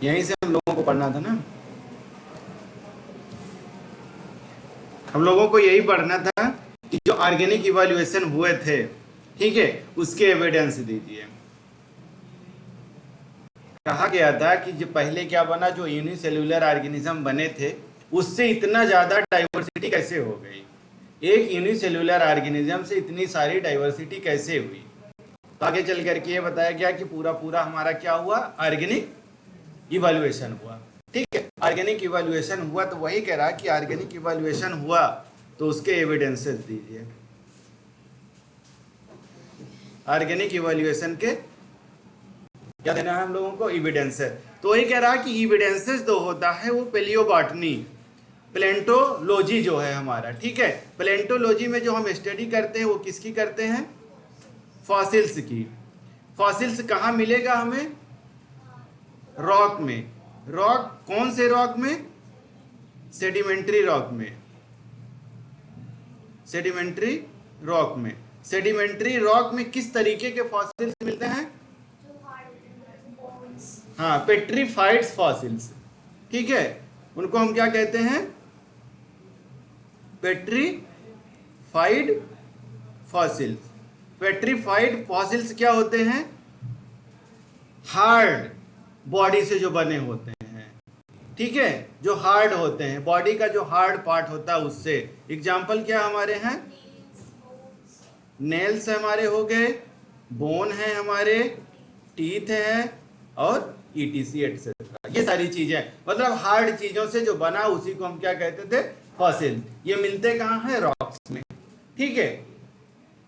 यहीं से हम लोगों को पढ़ना था ना, हम लोगों को यही पढ़ना था कि जो ऑर्गेनिक इवैल्यूएशन हुए थे, ठीक है, उसके एविडेंस दीजिए। कहा गया था कि जो पहले क्या बना, जो यूनिसेल्युलर ऑर्गेनिज्म बने थे उससे इतना ज्यादा डाइवर्सिटी कैसे हो गई, एक यूनिसेल्युलर ऑर्गेनिज्म से इतनी सारी डाइवर्सिटी कैसे हुई। तो आगे चल करके ये बताया गया कि पूरा पूरा हमारा क्या हुआ, ऑर्गेनिक इवैल्यूएशन हुआ। ठीक है, ऑर्गेनिक इवैल्यूएशन हुआ, तो वही कह रहा कि ऑर्गेनिक इवैल्यूएशन हुआ तो उसके एविडेंसेस दीजिए। ऑर्गेनिक इवैल्यूएशन के क्या देना है हम लोगों को, एविडेंसेस। तो वही कह रहा कि एविडेंसेस जो होता है वो पेलियोबॉटनी, प्लेंटोलॉजी जो है हमारा, ठीक है, प्लेंटोलॉजी में जो हम स्टडी करते हैं वो किसकी करते हैं, फॉसिल्स की। फॉसिल्स कहाँ मिलेगा हमें, रॉक में। रॉक कौन से रॉक में, सेडिमेंट्री रॉक में, सेडिमेंट्री रॉक में। सेडिमेंट्री रॉक में किस तरीके के फॉसिल्स मिलते हैं, हाँ, पेट्रीफाइड फॉसिल्स, ठीक है, उनको हम क्या कहते हैं, पेट्रीफाइड फॉसिल्स। पेट्रीफाइड फॉसिल्स क्या होते हैं, हार्ड बॉडी से जो बने होते हैं, ठीक है, जो हार्ड होते हैं, बॉडी का जो हार्ड पार्ट होता है उससे। एग्जाम्पल क्या हमारे हैं, नेल्स हमारे हो गए, बोन है हमारे, टीथ है, और ईटीसी एटसेट्रा, ये सारी चीजें, मतलब हार्ड चीजों से जो बना उसी को हम क्या कहते थे, फॉसिल। ये मिलते कहाँ है, रॉक्स में, ठीक है,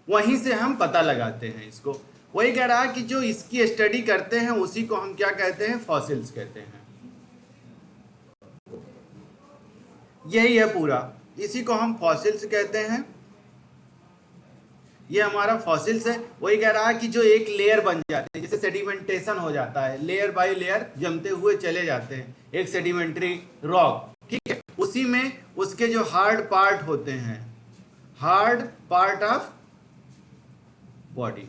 वहीं से हम पता लगाते हैं इसको। वही कह रहा है कि जो इसकी स्टडी करते हैं उसी को हम क्या कहते हैं, फॉसिल्स कहते हैं। यही है पूरा, इसी को हम फॉसिल्स कहते हैं। ये हमारा फॉसिल्स है। वही कह रहा है कि जो एक लेयर बन जाती है, जैसे सेडिमेंटेशन हो जाता है, लेयर बाय लेयर जमते हुए चले जाते हैं, एक सेडिमेंट्री रॉक, ठीक है, उसी में उसके जो हार्ड पार्ट होते हैं, हार्ड पार्ट ऑफ बॉडी,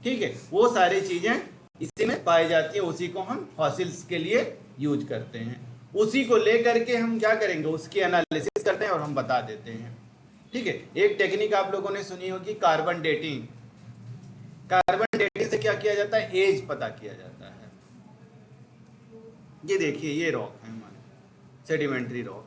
ठीक है, वो सारी चीजें इसी में पाई जाती है, उसी को हम फॉसिल्स के लिए यूज करते हैं। उसी को लेकर के हम क्या करेंगे, उसकी एनालिसिस करते हैं और हम बता देते हैं, ठीक है। एक टेक्निक आप लोगों ने सुनी होगी, कार्बन डेटिंग। कार्बन डेटिंग से क्या किया जाता है, एज पता किया जाता है। ये देखिए, ये रॉक है हमारे, सेडिमेंट्री रॉक।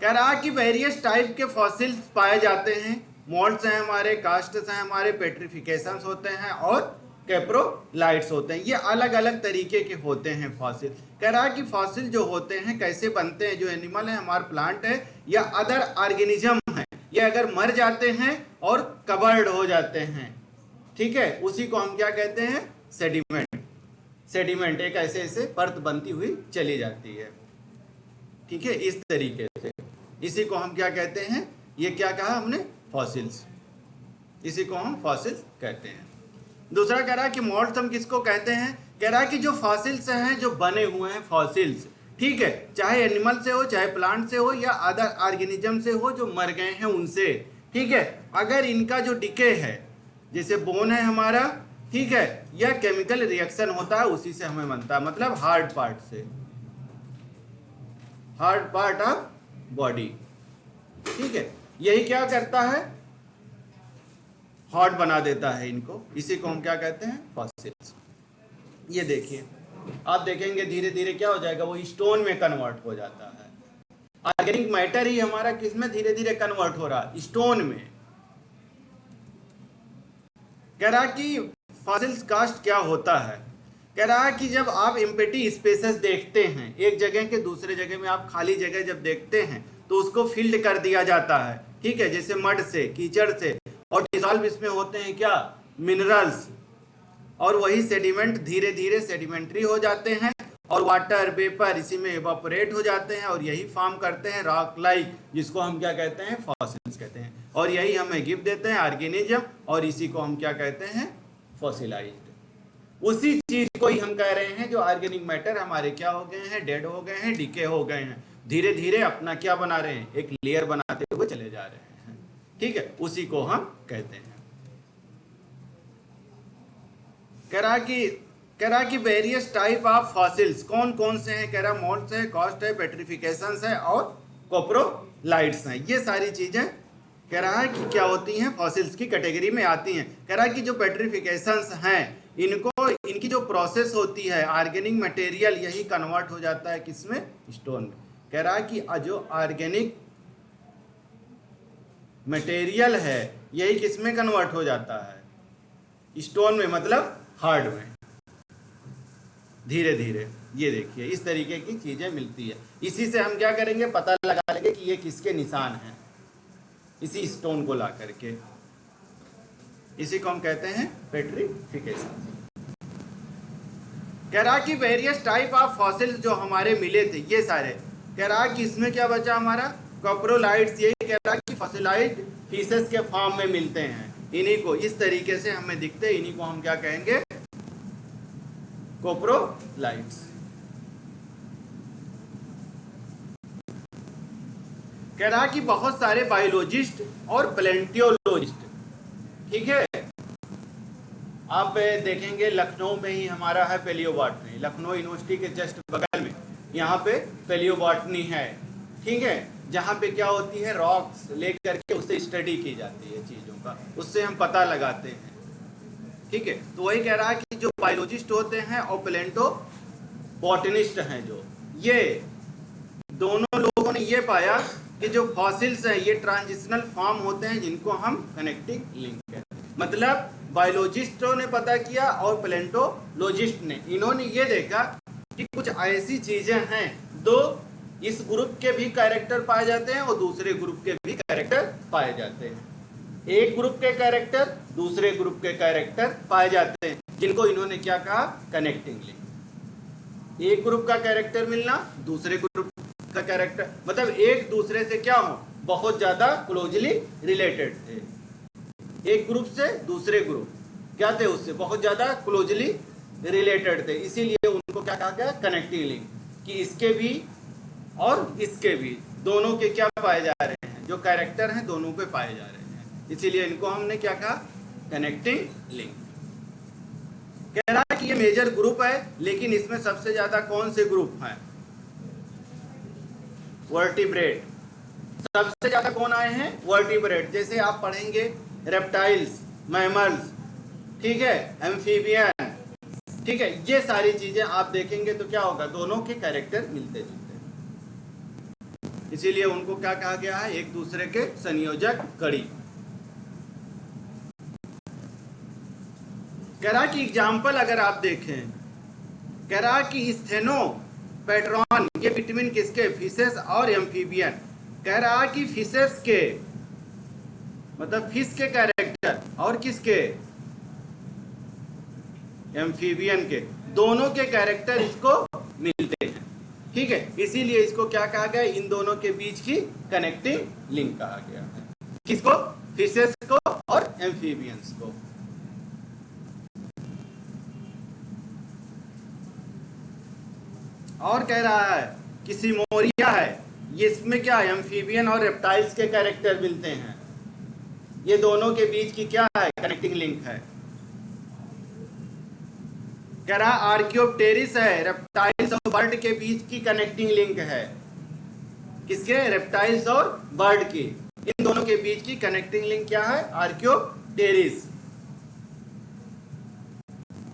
कह रहा कि वेरियस टाइप के फॉसिल्स पाए जाते हैं, मोल्ड्स हैं हमारे, कास्ट्स हैं हमारे, पेट्रिफिकेशंस होते हैं और कैप्रोलाइट्स होते हैं। ये अलग अलग तरीके के होते हैं फॉसिल। कह रहा है कि फॉसिल जो होते हैं कैसे बनते हैं, जो एनिमल है हमारा, प्लांट है या अदर ऑर्गेनिज्म है, ये अगर मर जाते हैं और कवर्ड हो जाते हैं, ठीक है, उसी को हम क्या कहते हैं, सेडिमेंट। सेडिमेंट एक ऐसे ऐसे परत बनती हुई चली जाती है, ठीक है, इस तरीके से। इसी को हम क्या कहते हैं, ये क्या कहा हमने, फॉसिल्स। इसी को हम फॉसिल्स कहते हैं। दूसरा कह रहा है कि मोल्ड्स हम किसको कहते हैं, कह रहा है कि जो फॉसिल्स हैं, जो बने हुए हैं फॉसिल्स, ठीक है, चाहे एनिमल से हो, चाहे प्लांट से हो या अदर ऑर्गेनिज्म से हो जो मर गए हैं उनसे, ठीक है, अगर इनका जो डिके है, जैसे बोन है हमारा, ठीक है, या केमिकल रिएक्शन होता है उसी से हमें बनता है, मतलब हार्ड पार्ट से, हार्ड पार्ट ऑफ बॉडी, ठीक है, यही क्या करता है, हार्ड बना देता है इनको, इसी को हम क्या कहते हैं, फॉसिल्स। ये देखिए, आप देखेंगे धीरे धीरे क्या हो जाएगा, वो स्टोन में कन्वर्ट हो जाता है। ऑर्गेनिक मैटर ही हमारा किस में धीरे धीरे कन्वर्ट हो रहा है, स्टोन में। कह रहा कि फॉसिल्स कास्ट क्या होता है, कह रहा है कि जब आप एम्प्टी स्पेसेस देखते हैं, एक जगह के दूसरे जगह में आप खाली जगह जब देखते हैं तो उसको फिल्ड कर दिया जाता है, ठीक है, जैसे मड से, कीचड़ से, और डिसॉल्व इसमें होते हैं क्या, मिनरल्स, और वही सेडिमेंट धीरे धीरे सेडिमेंट्री हो जाते हैं और वाटर वेपर इसी में इवापोरेट हो जाते हैं और यही फॉर्म करते हैं रॉक लाइक, जिसको हम क्या कहते हैं, फॉसिल्स कहते हैं। और यही हमें गिफ्ट देते हैं ऑर्गेनिज्म, और इसी को हम क्या कहते हैं, फॉसिलाइज्ड। उसी चीज को ही हम कह रहे हैं जो ऑर्गेनिक मैटर हमारे क्या हो गए हैं, डेड हो गए हैं, डिके हो गए हैं, धीरे धीरे अपना क्या बना रहे हैं, एक लेयर बनाते हुए चले जा रहे हैं, ठीक है, उसी को हम कहते हैं। कह रहा कि कह रहा कि वेरियस टाइप ऑफ फॉसिल्स, कौन कौन से हैं, कह रहा मोल्ड्स है, कॉस्ट है, पेट्रिफिकेशंस है और कोप्रोलाइट्स हैं। ये सारी चीजें कह रहा है कि क्या होती हैं, फॉसिल्स की कैटेगरी में आती हैं। कह रहा है कि जो पेट्रिफिकेशंस हैं इनको, इनकी जो प्रोसेस होती है, ऑर्गेनिक मटेरियल यही कन्वर्ट हो जाता है किसमें, स्टोन में। कह रहा है कि जो ऑर्गेनिक मटेरियल है यही किसमें कन्वर्ट हो जाता है, स्टोन में, मतलब हार्ड में, धीरे धीरे। ये देखिए इस तरीके की चीजें मिलती है। इसी से हम क्या करेंगे, पता लगा लेंगे कि ये किसके निशान हैं, इसी स्टोन को ला करके। इसी को हम कहते हैं पेट्रिफिकेशन। कह रहा कि वेरियस टाइप ऑफ फॉसिल्स जो हमारे मिले थे ये सारे, कह रहा कि इसमें क्या बचा हमारा, कोप्रोलाइट्स। यही कह रहा कि फॉसिलाइड फिशेस के फॉर्म में मिलते हैं। इन्हीं को इस तरीके से हमें दिखते हैं, इन्हीं को हम क्या कहेंगे, कोप्रोलाइट्स। कह रहा कि बहुत सारे बायोलॉजिस्ट और पैलेंटियोलॉजिस्ट, ठीक है, आप देखेंगे लखनऊ में ही हमारा है पैलियोबॉटनी, लखनऊ यूनिवर्सिटी के जस्ट बगल में यहाँ पे पैलियोबॉटनी है, ठीक है, जहाँ पे क्या होती है, रॉक्स लेकर के उससे स्टडी की जाती है चीज़ों का, उससे हम पता लगाते हैं, ठीक है। तो वही कह रहा है कि जो बायोलॉजिस्ट होते हैं और प्लेंटो बॉटनिस्ट हैं, जो ये दोनों लोगों ने ये पाया कि जो फॉसिल्स हैं ये ट्रांजिशनल फॉर्म होते हैं जिनको हम कनेक्टिंग लिंक कहते हैं। मतलब बायोलॉजिस्टों ने पता किया और प्लेंटोलॉजिस्ट ने, इन्होंने ये देखा कि कुछ ऐसी चीजें हैं, दो इस ग्रुप के भी कैरेक्टर पाए जाते हैं और दूसरे ग्रुप के भी कैरेक्टर पाए जाते हैं। एक ग्रुप के कैरेक्टर दूसरे ग्रुप के कैरेक्टर पाए जाते हैं, जिनको इन्होंने क्या कहा, कनेक्टिंग लिंक। एक ग्रुप का कैरेक्टर मिलना, दूसरे ग्रुप का कैरेक्टर, मतलब एक दूसरे से क्या हो, बहुत ज्यादा क्लोजली रिलेटेड थे। एक ग्रुप से दूसरे ग्रुप क्या थे, उससे बहुत ज्यादा क्लोजली रिलेटेड थे, इसीलिए उनको क्या कहा गया, कनेक्टिंग लिंक। कि इसके भी और इसके भी, दोनों के क्या पाए जा रहे हैं, जो कैरेक्टर हैं दोनों के पाए जा रहे हैं, इसीलिए इनको हमने क्या कहा, कनेक्टिंग लिंक। कह रहा है कि ये मेजर ग्रुप है, लेकिन इसमें सबसे ज्यादा कौन से ग्रुप हैं, वर्टिब्रेट। सबसे ज्यादा कौन आए हैं, वर्टिब्रेट। जैसे आप पढ़ेंगे रेप्टाइल्स, मैमल्स, ठीक है, एम्फीबियन, ठीक है, ये सारी चीजें आप देखेंगे तो क्या होगा, दोनों के कैरेक्टर मिलते जुलते, इसीलिए उनको क्या कहा गया है, एक दूसरे के संयोजक कड़ी। कह रहा कि एग्जाम्पल अगर आप देखें, कह रहा कि स्टेनो पैट्रॉन, ये विटामिन किसके, फिशेस और एम्फीबियन। कह रहा कि फिशेस के, मतलब फिश के कैरेक्टर, और किसके, एम्फीबियन के, दोनों के कैरेक्टर इसको मिलते हैं, ठीक है, इसीलिए इसको क्या कहा गया, इन दोनों के बीच की कनेक्टिंग लिंक कहा गया है। किसको, फिशेस को और एम्फीबियंस को। और कह रहा है कि सिमोरिया है, ये इसमें क्या, एम्फीबियन और रेप्टाइल्स के कैरेक्टर मिलते हैं, ये दोनों के बीच की क्या है, कनेक्टिंग लिंक है। कह रहा आर्कियोप्टेरिस है, रेप्टाइल्स और बर्ड के बीच की कनेक्टिंग लिंक है, किसके, रेप्टाइल्स और बर्ड की, इन दोनों के बीच की कनेक्टिंग लिंक क्या है, आर्कियोप्टेरिस।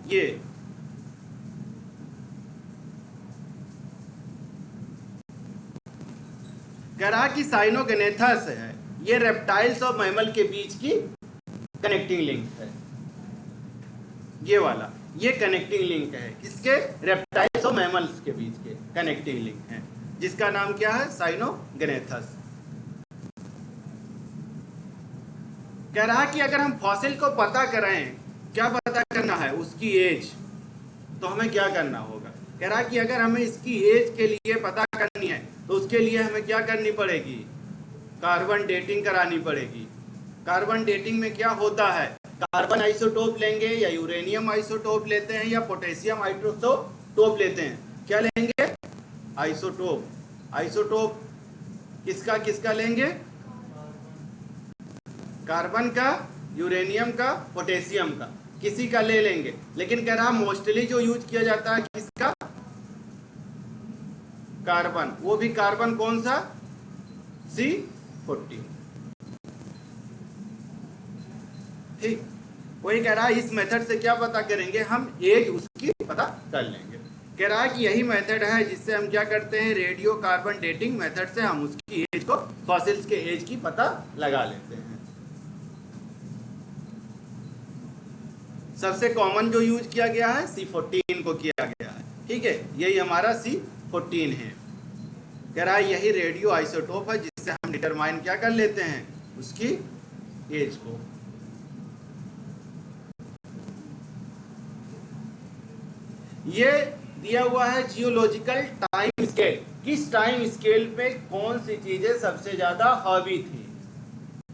ये कह रहा कि साइनोगेनेथस है, ये रेप्टाइल्स और मैमल के बीच की कनेक्टिंग लिंक है, ये वाला, ये कनेक्टिंग लिंक है, किसके, रेप्टाइल्स और मैमल्स के बीच के कनेक्टिंग लिंक है, जिसका नाम क्या है, साइनोगेनेथस। कह रहा कि अगर हम फॉसिल को पता करें, क्या पता करना है, उसकी एज, तो हमें क्या करना होगा। कह रहा कि अगर हमें इसकी एज के लिए पता करनी है तो उसके लिए हमें क्या करनी पड़ेगी, कार्बन डेटिंग करानी पड़ेगी। कार्बन डेटिंग में क्या होता है, कार्बन आइसोटोप लेंगे या यूरेनियम आइसोटोप लेते हैं या पोटेशियम आइसोटोप लेते हैं, क्या लेंगे, आइसोटोप। आइसोटोप किसका किसका लेंगे, कार्बन का, यूरेनियम का, पोटेशियम का। किसी का ले लेंगे, लेकिन कह रहा मोस्टली जो यूज किया जाता है किसका, कार्बन, वो भी कार्बन कौन सा, C14। ठीक, वही कह रहा है इस मेथड से क्या पता करेंगे हम, एज उसकी पता कर लेंगे। कह रहा है कि यही मेथड है जिससे हम क्या करते हैं, रेडियो कार्बन डेटिंग मेथड से हम उसकी एज को, फॉसिल्स के एज की पता लगा लेते हैं। सबसे कॉमन जो यूज किया गया है C14 को किया गया है। ठीक है, यही हमारा C14 है। कह रहा है यही रेडियो आइसोटोप है जिससे हम डिटरमाइन क्या कर लेते हैं, उसकी एज को। ये दिया हुआ है जियोलॉजिकल टाइम स्केल, किस टाइम स्केल पे कौन सी चीजें सबसे ज्यादा हावी थी,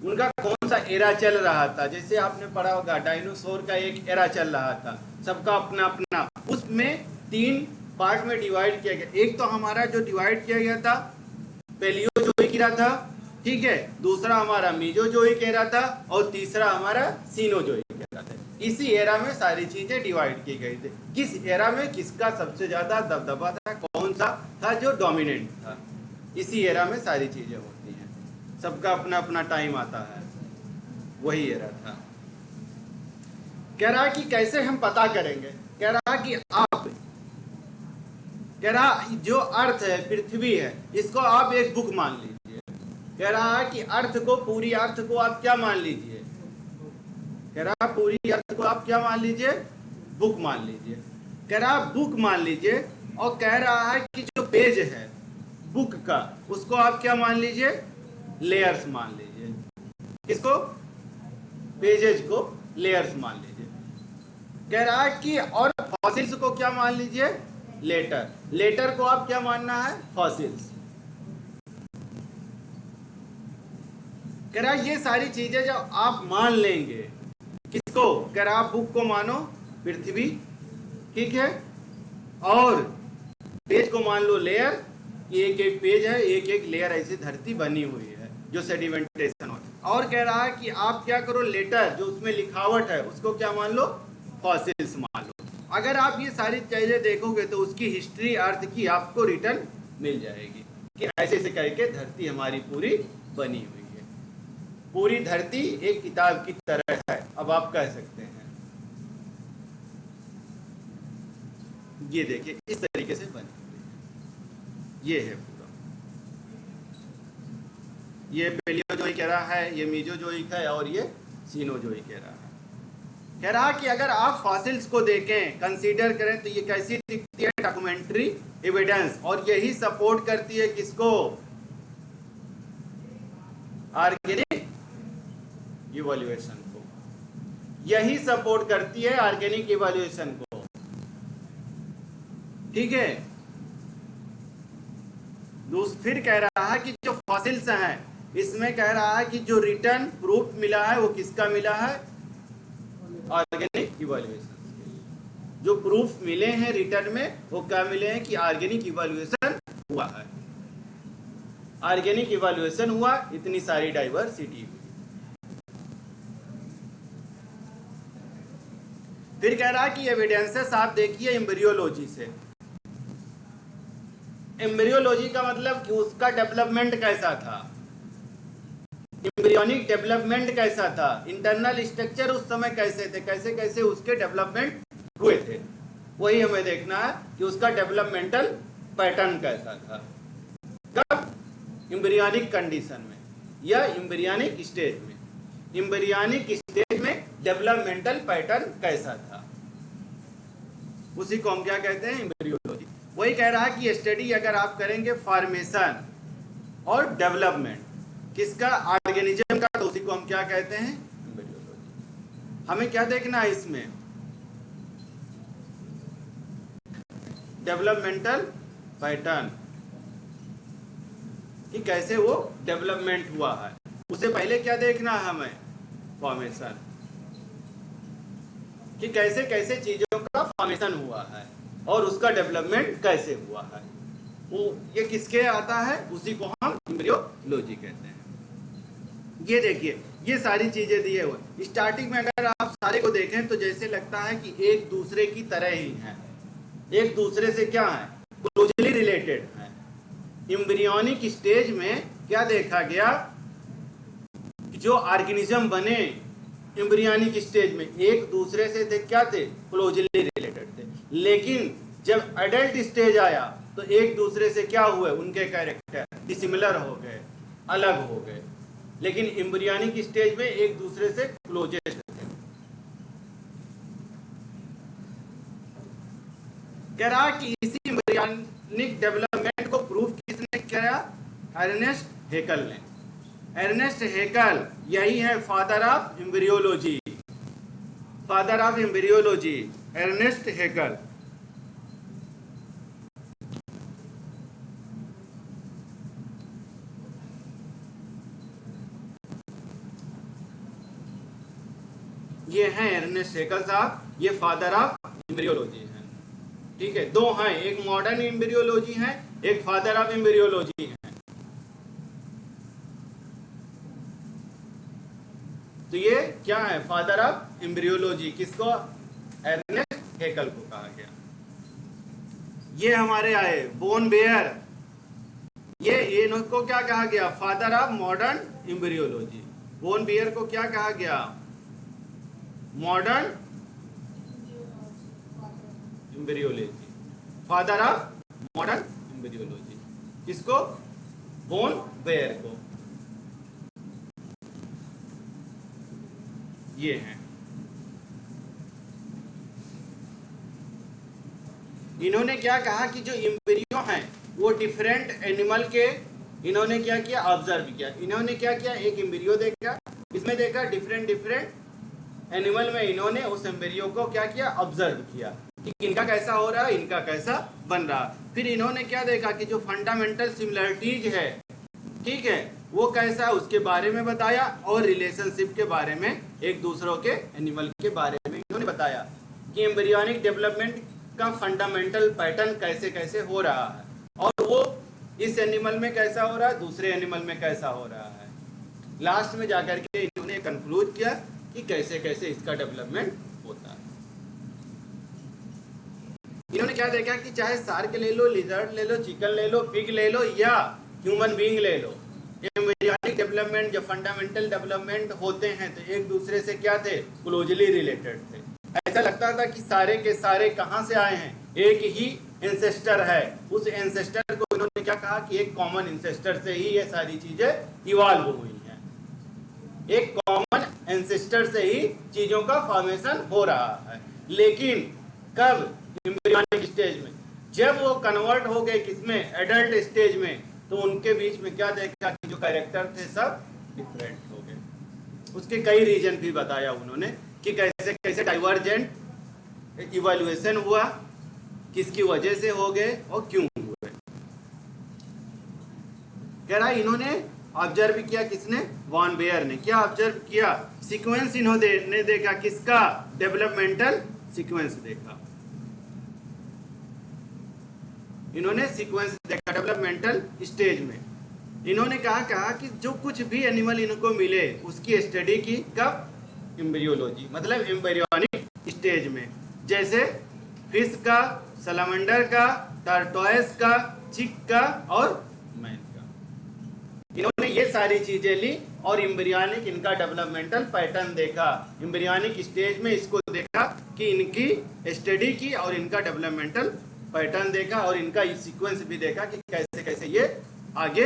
उनका कौन सा एरा चल रहा था। जैसे आपने पढ़ा होगा डायनासोर का एक एरा चल रहा था, सबका अपना अपना, उसमें 3 पार्ट में डिवाइड किया गया। एक तो हमारा जो डिवाइड किया गया था पैलियोजोइक एरा था, ठीक है, दूसरा हमारा मीजोजोइक एरा था, और तीसरा हमारा सीनोजोइक एरा था। इसी एरा में सारी चीजें डिवाइड की गई थी। किस एरा में किसका सबसे ज्यादा दबदबा था, कौन सा था जो डोमिनेंट था, इसी एरा में सारी चीजें होती हैं। सबका अपना अपना टाइम आता है, वही एरा था। कह रहा कि कैसे हम पता करेंगे, कह रहा कि आप, कह रहा जो अर्थ है, पृथ्वी है, इसको आप एक बुक मान लीजिए। कह रहा है कि अर्थ को, पूरी अर्थ को आप क्या मान लीजिए, कह रहा पूरी अर्थ को आप क्या मान लीजिए, बुक मान लीजिए। कह रहा बुक मान लीजिए, और कह रहा है कि जो पेज है बुक का, उसको आप क्या मान लीजिए, लेयर्स मान लीजिए। किसको, पेजेज को लेयर्स मान लीजिए। कह रहा है कि और फॉसिल्स को क्या मान लीजिए, लेटर, लेटर को आप क्या मानना है, फॉसिल्स। कह रहा ये सारी चीजें जब आप मान लेंगे, किसको, कह रहा बुक को मानो पृथ्वी, ठीक है, और पेज को मान लो लेयर, एक एक पेज है, एक एक लेयर ऐसी धरती बनी हुई है जो सेडिमेंटेशन हो। और कह रहा है कि आप क्या करो, लेटर जो उसमें लिखावट है उसको क्या मान लो, फॉसिल्स मान लो। अगर आप ये सारी चीजें देखोगे तो उसकी हिस्ट्री अर्थ की आपको रिटर्न मिल जाएगी कि ऐसे ऐसे करके धरती हमारी पूरी बनी हुई है। पूरी धरती एक किताब की तरह है, अब आप कह सकते हैं। ये देखिए इस तरीके से बनी हुई है, ये है पूरा। ये पैलियोजोइक एरा है, ये मीजोजोइक है, और ये सीनोजोइक एरा है। कह रहा कि अगर आप फॉसिल्स को देखें, कंसीडर करें, तो ये कैसी दिखती है, डॉक्यूमेंट्री एविडेंस, और यही सपोर्ट करती है किसको, ऑर्गेनिक इवैल्यूएशन को। यही सपोर्ट करती है ऑर्गेनिक इवैल्यूएशन को, ठीक है। फिर कह रहा है कि जो फॉसिल्स हैं, इसमें कह रहा है कि जो रिटर्न प्रूफ मिला है वो किसका मिला है, ऑर्गेनिक इवैल्यूएशन। जो प्रूफ मिले हैं रिटर्न में वो क्या मिले हैं कि ऑर्गेनिक इवैल्यूएशन हुआ है, ऑर्गेनिक इवैल्यूएशन हुआ, इतनी सारी डाइवर्सिटी हुई। फिर कह रहा कि एविडेंसेस आप देखिए एम्ब्रियोलॉजी से। एम्ब्रियोलॉजी का मतलब कि उसका डेवलपमेंट कैसा था, एम्ब्रियोनिक डेवलपमेंट कैसा था, इंटरनल स्ट्रक्चर उस समय कैसे थे, कैसे कैसे उसके डेवलपमेंट हुए थे, वही हमें देखना है कि उसका डेवलपमेंटल पैटर्न कैसा था, कब, एम्ब्रियोनिक कंडीशन में या एम्ब्रियोनिक स्टेज में। एम्ब्रियोनिक स्टेज में डेवलपमेंटल पैटर्न कैसा था, उसी को हम क्या कहते हैं, एम्ब्रियोलॉजी। वही कह रहा है कि स्टडी अगर आप करेंगे फॉर्मेशन और डेवलपमेंट किसका, ऑर्गेनिज्म का, तो उसी को हम क्या कहते हैं, एम्ब्रियोलॉजी। हमें क्या देखना है इसमें, डेवलपमेंटल पैटर्न, कि कैसे वो डेवलपमेंट हुआ है। उससे पहले क्या देखना है हमें, फॉर्मेशन, कि कैसे कैसे चीजों का फॉर्मेशन हुआ है और उसका डेवलपमेंट कैसे हुआ है, वो ये किसके आता है, उसी को हम एम्ब्रियोलॉजी कहते हैं। ये देखिए ये सारी चीजें दिए हुए, स्टार्टिंग में अगर आप सारे को देखें तो जैसे लगता है कि एक दूसरे की तरह ही हैं, एक दूसरे से क्या है, क्लोजली रिलेटेड है। एम्ब्रियोनिक स्टेज में क्या देखा गया कि जो ऑर्गेनिज्म बने एम्ब्रियोनिक स्टेज में एक दूसरे से थे, क्या थे, क्लोजली रिलेटेड थे। लेकिन जब एडल्ट स्टेज आया तो एक दूसरे से क्या हुए, उनके कैरेक्टर डिसिमिलर हो गए, अलग हो गए। लेकिन एम्ब्रियोनिक स्टेज में एक दूसरे से क्लोजेस्ट थे। कह रहा कि इसी एम्ब्रियोनिक डेवलपमेंट को प्रूव किसने किया, अर्नेस्ट हेकल ने। अर्नेस्ट हेकल यही है father of embryology, father of embryology Ernest Haeckel. ये हैं अर्नेस्ट हेकल साहब, ये फादर ऑफ एम्ब्रियोलॉजी हैं। ठीक है, दो हैं, एक मॉडर्न एम्ब्रियोलॉजी है, एक फादर ऑफ एम्ब्रियोलॉजी है। तो ये क्या है, फादर ऑफ एम्ब्रियोलॉजी, किसको, अर्नेस्ट हेकल को कहा गया। ये हमारे आए बोन बेयर, ये इनको क्या कहा गया, father of modern embryology. Von Baer को क्या कहा गया, modern embryology, father of modern embryology. किसको, बोन बेयर को। ये हैं, इन्होंने क्या कहा कि जो एम्ब्रियो हैं वो डिफरेंट एनिमल के, इन्होंने क्या किया, ऑब्जर्व किया। इन्होंने क्या किया, एक एम्ब्रियो देखा, इसमें देखा डिफरेंट डिफरेंट एनिमल में, इन्होंने उस एम्ब्रियो को क्या किया, ऑब्जर्व किया कि इनका कैसा हो रहा है, इनका कैसा बन रहा। फिर इन्होंने क्या देखा कि जो फंडामेंटल सिमिलरिटीज है, ठीक है, वो कैसा है उसके बारे में बताया, और रिलेशनशिप के बारे में, एक दूसरों के एनिमल के बारे में इन्होंने बताया कि एम्ब्रियोनिक डेवलपमेंट का फंडामेंटल पैटर्न कैसे कैसे हो रहा है, और वो इस एनिमल में कैसा हो रहा है, दूसरे एनिमल में कैसा हो रहा है। लास्ट में जाकर के इन्होंने कंक्लूड किया कि कैसे कैसे इसका डेवलपमेंट होता है। इन्होंने क्या देखा कि चाहे शार्क ले लो, लिजर्ड ले लो, चिकन ले लो, पिग ले लो, या ह्यूमन बीइंग ले लो, एम्ब्रियोनिक डेवलपमेंट जब फंडामेंटल डेवलपमेंट होते हैं तो एक दूसरे से क्या थे, क्लोजली रिलेटेड थे। ऐसा लगता था कि सारे के सारे कहां से आए हैं, एक ही एंसेस्टर है। उस एंसेस्टर को इन्होंने क्या कहा कि एक कॉमन एंसेस्टर से ही ये सारी चीजें इवॉल्व हुई हैं, एक कॉमन एंसेस्टर से ही चीजों का फॉर्मेशन हो रहा है। लेकिन कब, एम्ब्रियोनिक स्टेज में, जब वो कन्वर्ट हो गए किसमें, एडल्ट स्टेज में, तो उनके बीच में क्या देखा कि जो कैरेक्टर थे सब डिफरेंट हो गए। उसके कई रीजन भी बताया उन्होंने कि कैसे कैसे डाइवर्जेंट इवैल्यूएशन हुआ, किसकी वजह से हो गए और क्यों हुए। कह रहा इन्होंने ऑब्जर्व किया, किसने, वॉन बेयर ने। क्या ऑब्जर्व किया, सीक्वेंस इन्होंने देखा, किसका, डेवलपमेंटल सीक्वेंस देखा। इन्होंने सीक्वेंस देखा डेवलपमेंटल स्टेज में। इन्होंने कहा कि जो कुछ भी एनिमल इनको मिले उसकी स्टडी की, कब, एम्ब्रियोलॉजी, मतलब एम्ब्रियोनिक स्टेज में। जैसे फिश का, सलामंडर का, टर्टोइस का, चिक का और मैन का। इन्होंने ये सारी चीजें ली और एम्ब्रियोनिक इनका डेवलपमेंटल पैटर्न देखा। एम्ब्रियोनिक स्टेज में इसको देखा कि इनकी स्टडी की और इनका डेवलपमेंटल पैटर्न देखा, और इनका सीक्वेंस भी देखा कि कैसे कैसे ये आगे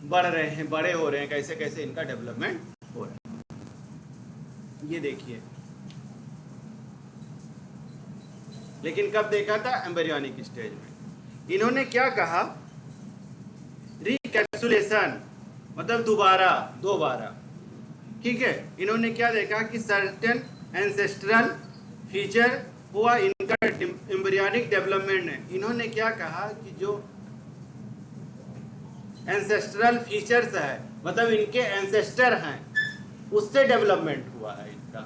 बढ़ रहे हैं, बड़े हो रहे हैं, कैसे कैसे इनका डेवलपमेंट हो रहा है। ये देखिए, लेकिन कब देखा था, एम्ब्रियोनिक स्टेज में। इन्होंने क्या कहा, रिकैप्सुलेशन, मतलब दोबारा, ठीक है। इन्होंने क्या देखा कि सर्टेन एंसेस्ट्रल फीचर हुआ इनका एम्ब्रियोनिक डेवलपमेंट है। इन्होंने क्या कहा कि जो एंसेस्ट्रल फीचर्स है, मतलब इनके एंसेस्टर हैं, उससे डेवलपमेंट हुआ है इनका।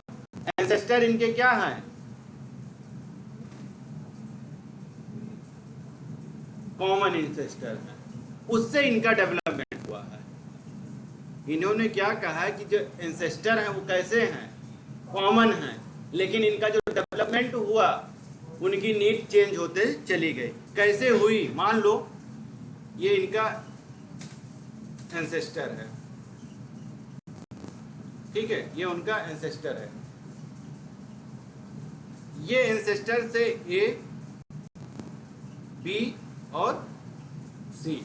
एंसेस्टर इनके क्या हैं, कॉमन एंसेस्टर हैं, उससे इनका डेवलपमेंट हुआ है। इन्होंने क्या कहा कि जो एंसेस्टर हैं वो कैसे हैं, कॉमन हैं, लेकिन इनका जो डेवलपमेंट हुआ उनकी नीड चेंज होते चली गई। कैसे हुई? मान लो ये इनका एंसेस्टर है, ठीक है, ये उनका एंसेस्टर है। ये एंसेस्टर से ए, बी और सी,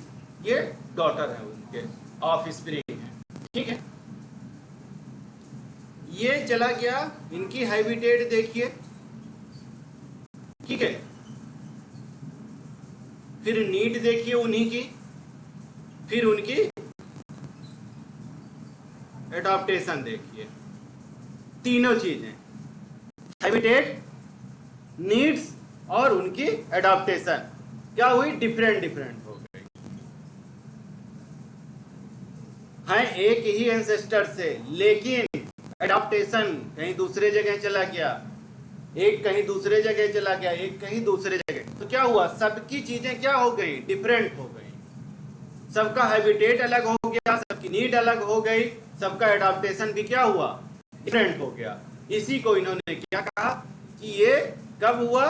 ये डॉटर है उनके, ऑफ स्प्रिंग है, ठीक है। ये चला गया, इनकी हैबिटेट देखिए, ठीक है। फिर नीड देखिए उन्हीं की, फिर उनकी एडॉप्टेशन देखिए। तीनों चीजें, हैबिटेट, नीड्स और उनकी एडॉप्टेशन क्या हुई? डिफरेंट डिफरेंट हो गई। हैं एक ही एंसेस्टर से, लेकिन एडॉप्टेशन कहीं दूसरे जगह चला गया, एक कहीं दूसरे जगह चला गया, एक कहीं दूसरे जगह। तो क्या हुआ? सबकी चीजें क्या हो गई? डिफरेंट हो गई। सबका हैबिटेट अलग हो गया, सबकी नीड अलग हो गई, सबका एडॉप्टेशन भी क्या हुआ? डिफरेंट हो गया। इसी को इन्होंने क्या कहा कि ये कब हुआ?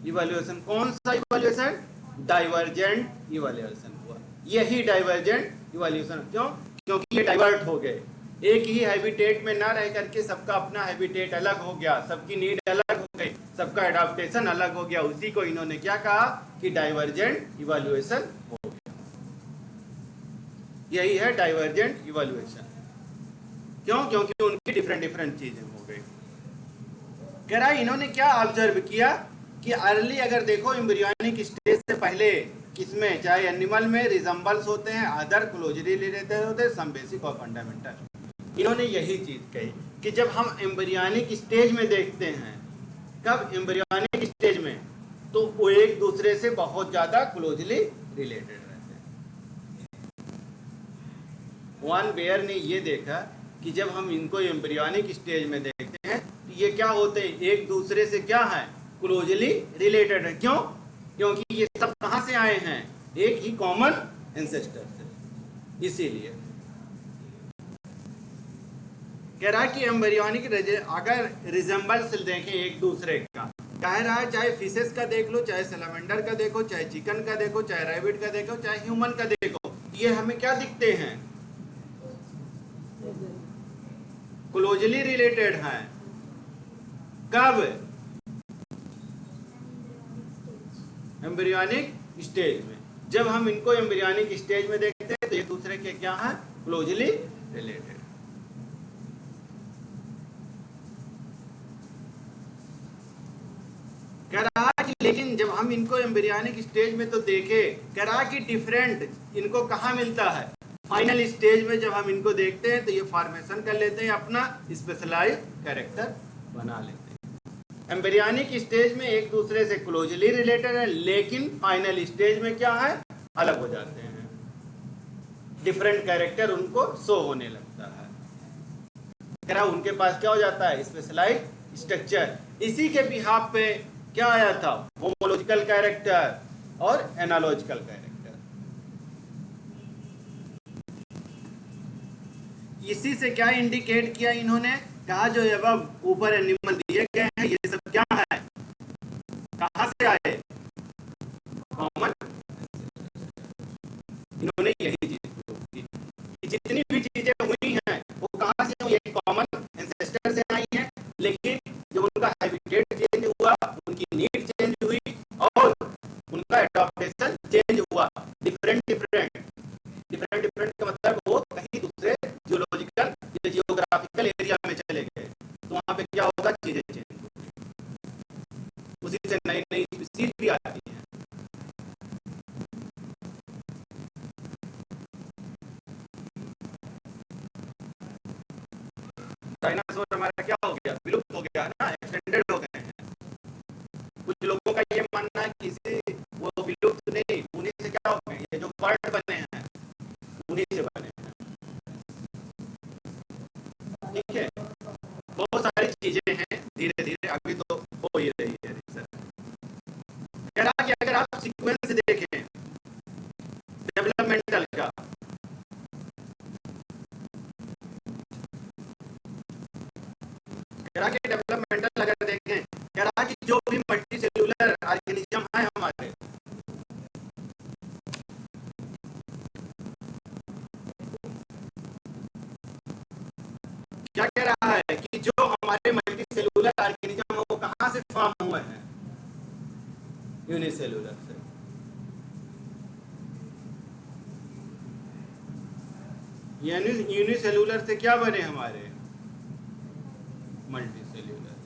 इवैल्यूएशन। कौन सा इवैल्यूएशन? डाइवर्जेंट इवैल्यूएशन हुआ। यही डाइवर्जेंट इवैल्यूएशन। क्यों? क्योंकि ये डाइवर्ट हो गए, एक ही हैबिटेट में ना रह करके सबका अपना हैबिटेट अलग हो गया, सबकी नीड अलग हो गई, सबका एडॉप्टेशन अलग हो गया। उसी को इन्होंने क्या कहा कि डाइवर्जेंट इवैल्यूएशन हो गया। यही है डाइवर्जेंट इवैल्यूएशन। क्यों? क्योंकि उनकी डिफरेंट डिफरेंट चीजें हो गई। कह रहा है इन्होंने क्या ऑब्जर्व किया कि अर्ली, अगर देखो एम्ब्रियोनिक स्टेज से पहले किसमें, चाहे एनिमल में, रिजम्बल्स होते हैं, अदर क्लोजली रिलेटेड होते हैं, सम बेसिक और फंडामेंटल। इन्होंने यही चीज कही कि जब हम एम्ब्रियोनिक स्टेज में देखते हैं, कब? एम्ब्रियोनिक स्टेज में, तो वो एक दूसरे से बहुत ज्यादा क्लोजली रिलेटेड रहते हैं। वन बेयर ने ये देखा कि जब हम इनको एम्ब्रियोनिक स्टेज में देखते हैं तो ये क्या होते हैं? एक दूसरे से क्या है? क्लोजली रिलेटेड है। क्यों? क्योंकि ये सब कहां से आए हैं? एक ही कॉमन एंसेस्टर से। इसीलिए कह रहा है कि एम्ब्रियोनिक अगर रिजेंबल्स देखें एक दूसरे का, कह रहा है चाहे फिशेस का देख लो, चाहे सैलमेंडर का देखो, चाहे चिकन का देखो, चाहे रैबिट का देखो, चाहे ह्यूमन का देखो, ये हमें क्या दिखते हैं? क्लोजली रिलेटेड हैं। कब? एम्ब्रियोनिक स्टेज में। जब हम इनको एम्ब्रियोनिक स्टेज में देखते हैं तो एक दूसरे के क्या है? Closely related. कह रहा कि लेकिन जब हम इनको एम्ब्रियोनिक स्टेज में तो देखे, कह रहा कि डिफरेंट इनको कहाँ मिलता है? फाइनल स्टेज में जब हम इनको देखते हैं तो ये फॉर्मेशन कर लेते हैं, अपना स्पेशलाइज कैरेक्टर बना लेते हैं। एम्ब्रियोनिक स्टेज में एक दूसरे से क्लोजली रिलेटेड है, लेकिन फाइनल स्टेज में क्या है? अलग हो जाते हैं, डिफरेंट कैरेक्टर उनको शो होने लगता है। कह रहा उनके पास क्या हो जाता है? Specialise structure. इसी के बिहाफ पे क्या आया था? होमोलॉजिकल कैरेक्टर और एनालॉजिकल कैरेक्टर। इसी से क्या इंडिकेट किया इन्होंने? कहा जो अब ऊपर एनिमल दिए गए हैं ये सब क्या है? कहां से आए? कॉमन। इन्होंने यही चीज की, जितनी भी चीजें हुई हैं वो कहां से हुई? कॉमन एंसेस्टर से आई हैं, लेकिन जब उनका हैबिटेट चेंज हुआ, उनकी नीड चेंज हुई और उनका एडॉप्टेशन चेंज हुआ, डिफरेंट डिफरेंट डिफरेंट डिफरेंट का मतलब वो कहीं दूसरे जियोलॉजिकल या जियोग्राफिकल एरिया में चले गए, तो वहां पे क्या होगा? चीजें चेंज होगी, उसी से नई नई स्पीशीज भी आती हैं। डायनासोर हमारा क्या हो गया? विलुप्त हो गया ना, एक्सटेंडेड हो गए हैं। कुछ लोगों का ये मानना है कि इसे वो विलुप्त नहीं, उन्हीं से क्या हो गए? ये जो बर्ड बने हैं उन्हीं से बने हैं, ठीक है। बहुत सारी चीजें हैं, धीरे धीरे अभी तो हो ही रही है रिसर्च। कह रहा कि अगर आप सीक्वेंस देखें डेवलपमेंटल का, रहा कि डेवलपमेंटल अगर देखें, कह रहा कि जो भी मल्टी सेल्यूलर ऑर्गेनिज्म है हमारे, क्या कह रहा है कि जो हमारे मल्टी सेल्यूलर ऑर्गेनिज्म है वो कहां से फॉर्म हुए हैं? यूनिसेल्यूलर से। यानी यूनिसेल्यूलर से क्या बने हमारे? Multi cellular.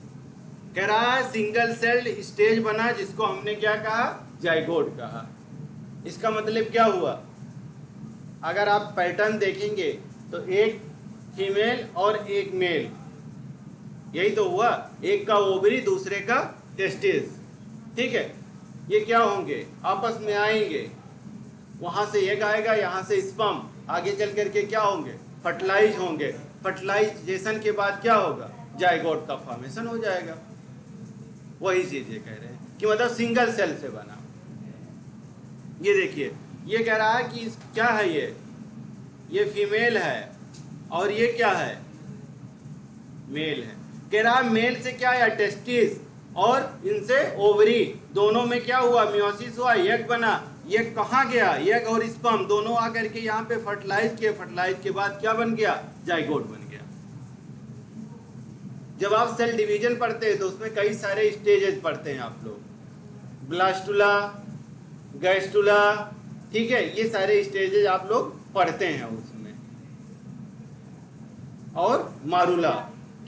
कह रहा है सिंगल सेल्ड स्टेज बना, जिसको हमने क्या कहा? जाइगोट कहा। इसका मतलब क्या हुआ? अगर आप पैटर्न देखेंगे तो एक फीमेल और एक मेल, यही तो हुआ। एक का ओवरी, दूसरे का टेस्टिस, ठीक है। ये क्या होंगे? आपस में आएंगे, वहां से एग आएगा, यहाँ से स्पर्म, आगे चल करके क्या होंगे? फर्टिलाइज होंगे। फर्टिलाइजेशन के बाद क्या होगा? जाइगोट का फॉर्मेशन हो जाएगा। वही चीज ये कह रहे हैं कि मतलब सिंगल सेल से बना। ये देखिए, ये कह रहा है कि क्या है ये फीमेल है और ये क्या है? मेल है। कह रहा है मेल से क्या है? टेस्टिस, और इनसे ओवरी, दोनों में क्या हुआ? मियोसिस हुआ, एग बना। ये कहाँ गया? एग और स्पर्म दोनों आकर के यहाँ पे फर्टिलाइज किए। फर्टिलाइज के बाद क्या बन गया? जाइगोट बन गया। जब आप सेल डिवीजन पढ़ते हैं तो उसमें कई सारे स्टेजेस पढ़ते हैं आप लोग, ब्लास्टुला, गैस्टुला, ठीक है, ये सारे स्टेजेस आप लोग पढ़ते हैं उसमें, और मारुला,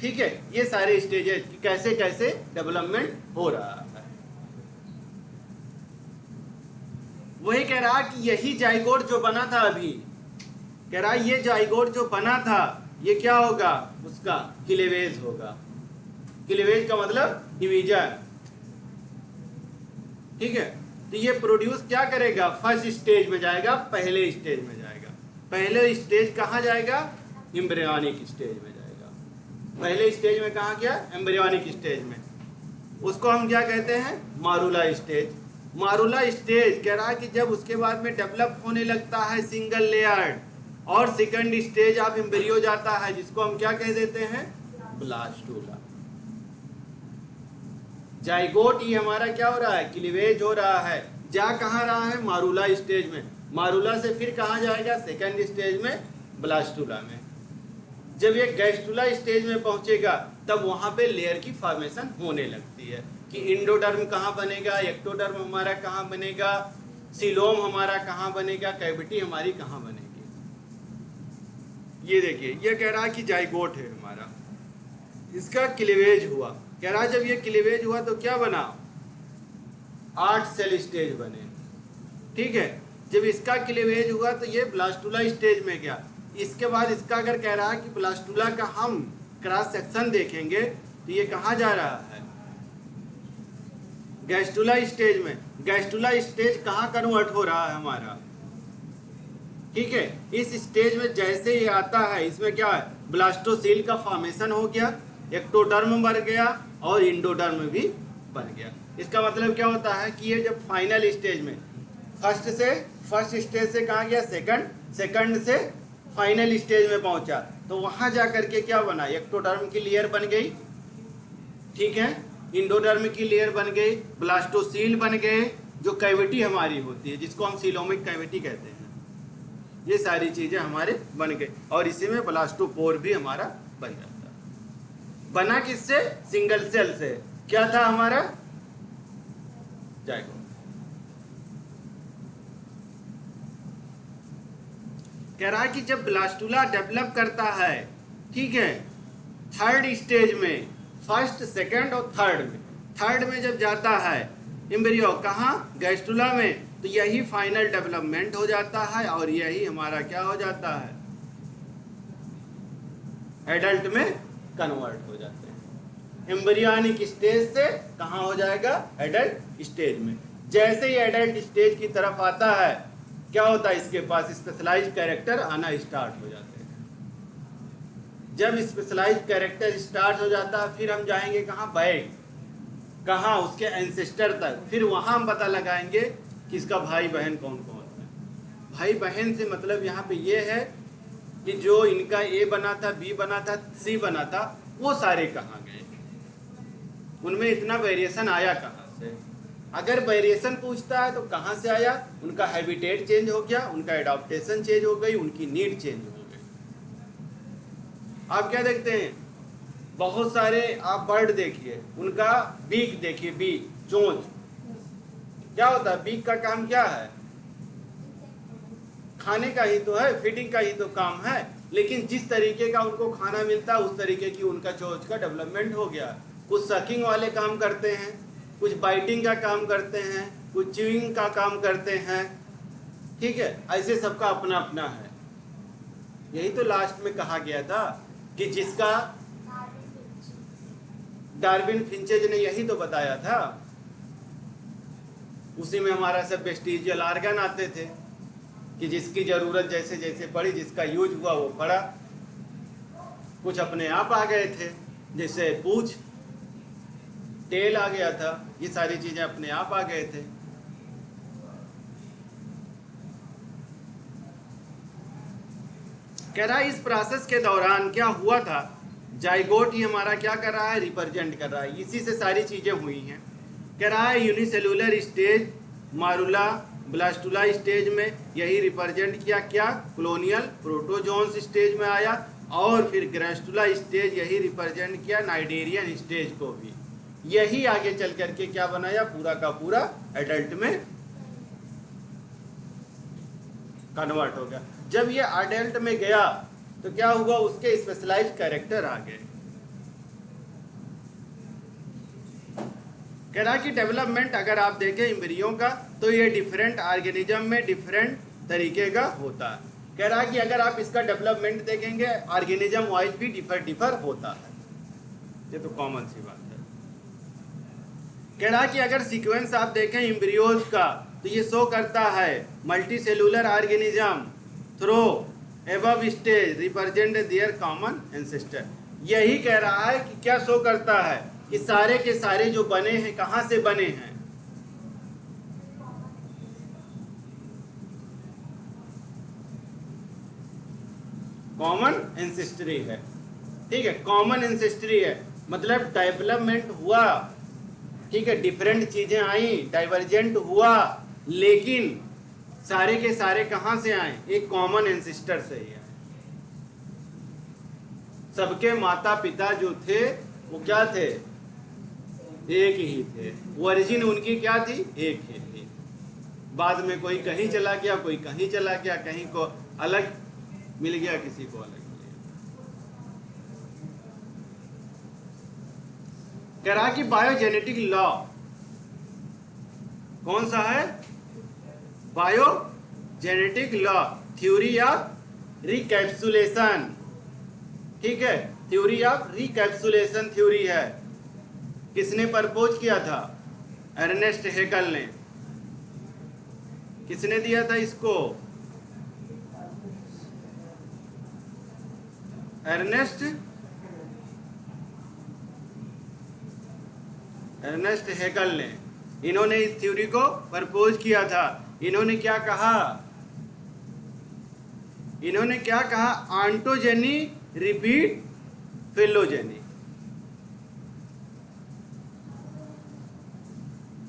ठीक है। ये सारे स्टेजेस कैसे कैसे डेवलपमेंट हो रहा है। वही कह रहा कि यही जाइगोट जो बना था अभी, कह रहा ये जाइगोट जो बना था ये क्या होगा? उसका क्लीवेज होगा। क्लीवेज का मतलब डिवीजन, ठीक है। तो ये प्रोड्यूस क्या करेगा? फर्स्ट स्टेज में जाएगा, पहले स्टेज में जाएगा। पहले स्टेज कहाँ जाएगा? एम्ब्रियोनिक स्टेज में जाएगा। पहले स्टेज में कहाँ गया? एम्ब्रियोनिक स्टेज में। उसको हम क्या कहते हैं? मारुला स्टेज। मारुला स्टेज कह रहा है कि जब उसके बाद में डेवलप होने लगता है सिंगल लेयर्ड, और सेकंड स्टेज ऑफ एम्ब्रियो जाता है, जिसको हम क्या कह देते हैं? ब्लास्टुला। जाइगोट ये हमारा क्या हो रहा है? क्लीवेज हो रहा है। जा कहाँ रहा है? मारुला स्टेज में। मारुला से फिर कहाँ जाएगा? सेकंड स्टेज में, ब्लास्टुला में। जब ये गैस्टुला स्टेज में पहुंचेगा तब वहां पे लेयर की फॉर्मेशन होने लगती है कि इंडोडर्म कहाँ बनेगा, एक्टोडर्म हमारा कहाँ बनेगा, सीलोम हमारा कहाँ बनेगा, कैविटी हमारी कहाँ बनेगी। ये देखिए, ये कह रहा है कि जाइगोट है हमारा, इसका क्लीवेज हुआ। कह रहा है जब ये क्लीवेज हुआ तो क्या बना? 8 सेल स्टेज बने, ठीक है। जब इसका क्लीवेज हुआ तो ये ब्लास्टुला स्टेज में गया। इसके बाद इसका अगर कह रहा है कि ब्लास्टुला का हम क्रॉस सेक्शन देखेंगे तो ये कहाँ जा रहा है? गैस्टुला स्टेज में। गैस्टुला स्टेज कहाँ कन्वर्ट हो रहा है हमारा? ठीक है, इस स्टेज में जैसे ये आता है, इसमें क्या है? ब्लास्टोसील का फॉर्मेशन हो गया, एक्टोडर्म बन गया और इंडोडर्म भी बन गया। इसका मतलब क्या होता है कि ये जब फाइनल स्टेज में फर्स्ट स्टेज से कहाँ गया? सेकंड से फाइनल स्टेज में पहुंचा, तो वहां जाकर के क्या बना? एक्टोडर्म की लेयर बन गई, ठीक है, इंडोडर्म की लेयर बन गई, ब्लास्टोसील बन गए, जो कैविटी हमारी होती है जिसको हम सीलोमिक कैविटी कहते हैं। ये सारी चीजें हमारे बन गई और इसी में ब्लास्टोपोर भी हमारा बन जाता है। बना किससे? सिंगल सेल से। क्या था हमारा? जाइगोट। कह रहा है कि जब ब्लास्टुला डेवलप करता है, ठीक है, थर्ड स्टेज में, फर्स्ट, सेकंड और थर्ड में जब जाता है एम्ब्रियो, कहाँ? गैस्टुला में, तो यही फाइनल डेवलपमेंट हो जाता है और यही हमारा क्या हो जाता है? एडल्ट में कन्वर्ट हो जाते हैं। एम्ब्रियोनिक स्टेज से कहाँ हो जाएगा? एडल्ट स्टेज में। जैसे ही एडल्ट स्टेज की तरफ आता है, क्या होता है? इसके पास स्पेशलाइज्ड कैरेक्टर आना स्टार्ट हो जाते हैं। जब स्पेशलाइज्ड कैरेक्टर स्टार्ट हो जाता है, फिर हम जाएंगे कहाँ? बैक, कहाँ? उसके एंसेस्टर तक। फिर वहां हम पता लगाएंगे कि इसका भाई बहन कौन कौन है। भाई बहन से मतलब यहाँ पे ये है कि जो इनका ए बना था, बी बना था, सी बना था, वो सारे कहाँ गए? उनमें इतना वेरिएशन आया कहाँ से? अगर वेरिएशन पूछता है तो कहाँ से आया? उनका हैबिटेट चेंज हो गया, उनका एडाप्टेशन चेंज हो गई, उनकी नीड चेंज हो गई। आप क्या देखते हैं, बहुत सारे आप बर्ड देखिए, उनका बीक देखिए, बीक, चोंच, क्या होता है? बीक का काम क्या है? खाने का ही तो है, फीडिंग का ही तो काम है। लेकिन जिस तरीके का उनको खाना मिलता है उस तरीके की उनका चोंच का डेवलपमेंट हो गया। कुछ सकिंग वाले काम करते हैं, कुछ बाइटिंग का काम करते हैं, कुछ च्यूइंग का काम करते हैं, ठीक है? ऐसे सबका अपना अपना है। यही तो लास्ट में कहा गया था कि जिसका डार्विन फिंचेज ने यही तो बताया था, उसी में हमारा सब वेस्टिजियल ऑर्गन आते थे कि जिसकी जरूरत जैसे जैसे पड़ी, जिसका यूज हुआ वो पड़ा। कुछ अपने आप आ गए थे, जैसे पूंछ, टेल आ गया था, ये सारी चीजें अपने आप आ गए थे। कह रहा है इस प्रोसेस के दौरान क्या हुआ था, जाइगोट ही हमारा क्या कर रहा है, रिप्रेजेंट कर रहा है, इसी से सारी चीजें हुई हैं। कह रहा है यूनिसेलुलर स्टेज, मारुला ब्लास्टुला स्टेज में यही रिप्रेजेंट किया, क्या, कॉलोनियल प्रोटोजोन्स स्टेज में आया, और फिर ग्रास्टुला स्टेज यही रिप्रेजेंट किया नाइडेरियन स्टेज को भी। यही आगे चल करके क्या बनाया, पूरा का पूरा एडल्ट में कन्वर्ट हो गया। जब ये एडल्ट में गया तो क्या हुआ, उसके स्पेशलाइज्ड कैरेक्टर आ गए। कह रहा कि डेवलपमेंट अगर आप देखें एम्ब्रियो का तो ये डिफरेंट ऑर्गेनिज्म में डिफरेंट तरीके का होता है। कह रहा कि अगर आप इसका डेवलपमेंट देखेंगे ऑर्गेनिज्म वाइज भी डिफर होता है, ये तो कॉमन सी बात है। कह रहा कि अगर सीक्वेंस आप देखें एम्ब्रियोज का तो ये शो करता है multi cellular organism through above stage represent their common ancestor. यही कह रहा है कि क्या शो करता है कि सारे के सारे जो बने हैं कहां से बने हैं, कॉमन एंसेस्ट्री है, ठीक है, कॉमन एंसेस्ट्री है, मतलब डेवलपमेंट हुआ, ठीक है, डिफरेंट चीजें आई, डाइवर्जेंट हुआ, लेकिन सारे के सारे कहां से आए, एक कॉमन एंसेस्टर से ही आए। सबके माता पिता जो थे वो क्या थे, एक ही थे, ओरिजिन उनकी क्या थी, एक ही थी। बाद में कोई कहीं चला गया, कोई कहीं चला गया, कहीं को अलग मिल गया, किसी को अलग मिल गया। कह रहा कि बायोजेनेटिक लॉ कौन सा है, बायोजेनेटिक लॉ, थ्योरी ऑफ रिकैप्सुलेशन, ठीक है, थ्योरी ऑफ रिकैप्सुलेशन थ्योरी है। किसने प्रपोज किया था, अर्नेस्ट हेकल ने। किसने दिया था इसको, अर्नेस्ट हेकल ने। इन्होंने इस थ्योरी को प्रपोज किया था। इन्होंने क्या कहा, इन्होंने क्या कहा, ऑन्टोजेनी रिपीट फिलोजेनी।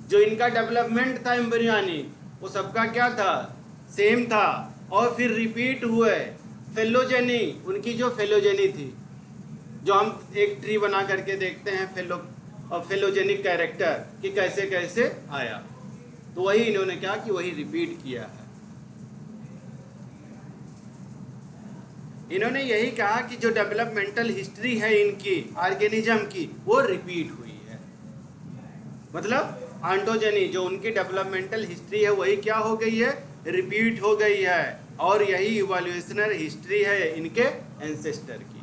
जो इनका डेवलपमेंट था एम्ब्रियोनिक वो सबका क्या था, सेम था, और फिर रिपीट हुए फेलोजेनी, उनकी जो फेलोजेनी थी, जो हम एक ट्री बना करके देखते हैं और फेलोजेनिक कैरेक्टर कि कैसे कैसे आया, तो वही इन्होंने क्या कि वही रिपीट किया है। इन्होंने यही कहा कि जो डेवलपमेंटल हिस्ट्री है इनकी ऑर्गेनिज्म की वो रिपीट हुई है, मतलब ऑन्टोजेनी जो उनकी डेवलपमेंटल हिस्ट्री है वही क्या हो गई है, रिपीट हो गई है, और यही इवोल्यूशनरी हिस्ट्री है इनके एंसेस्टर की।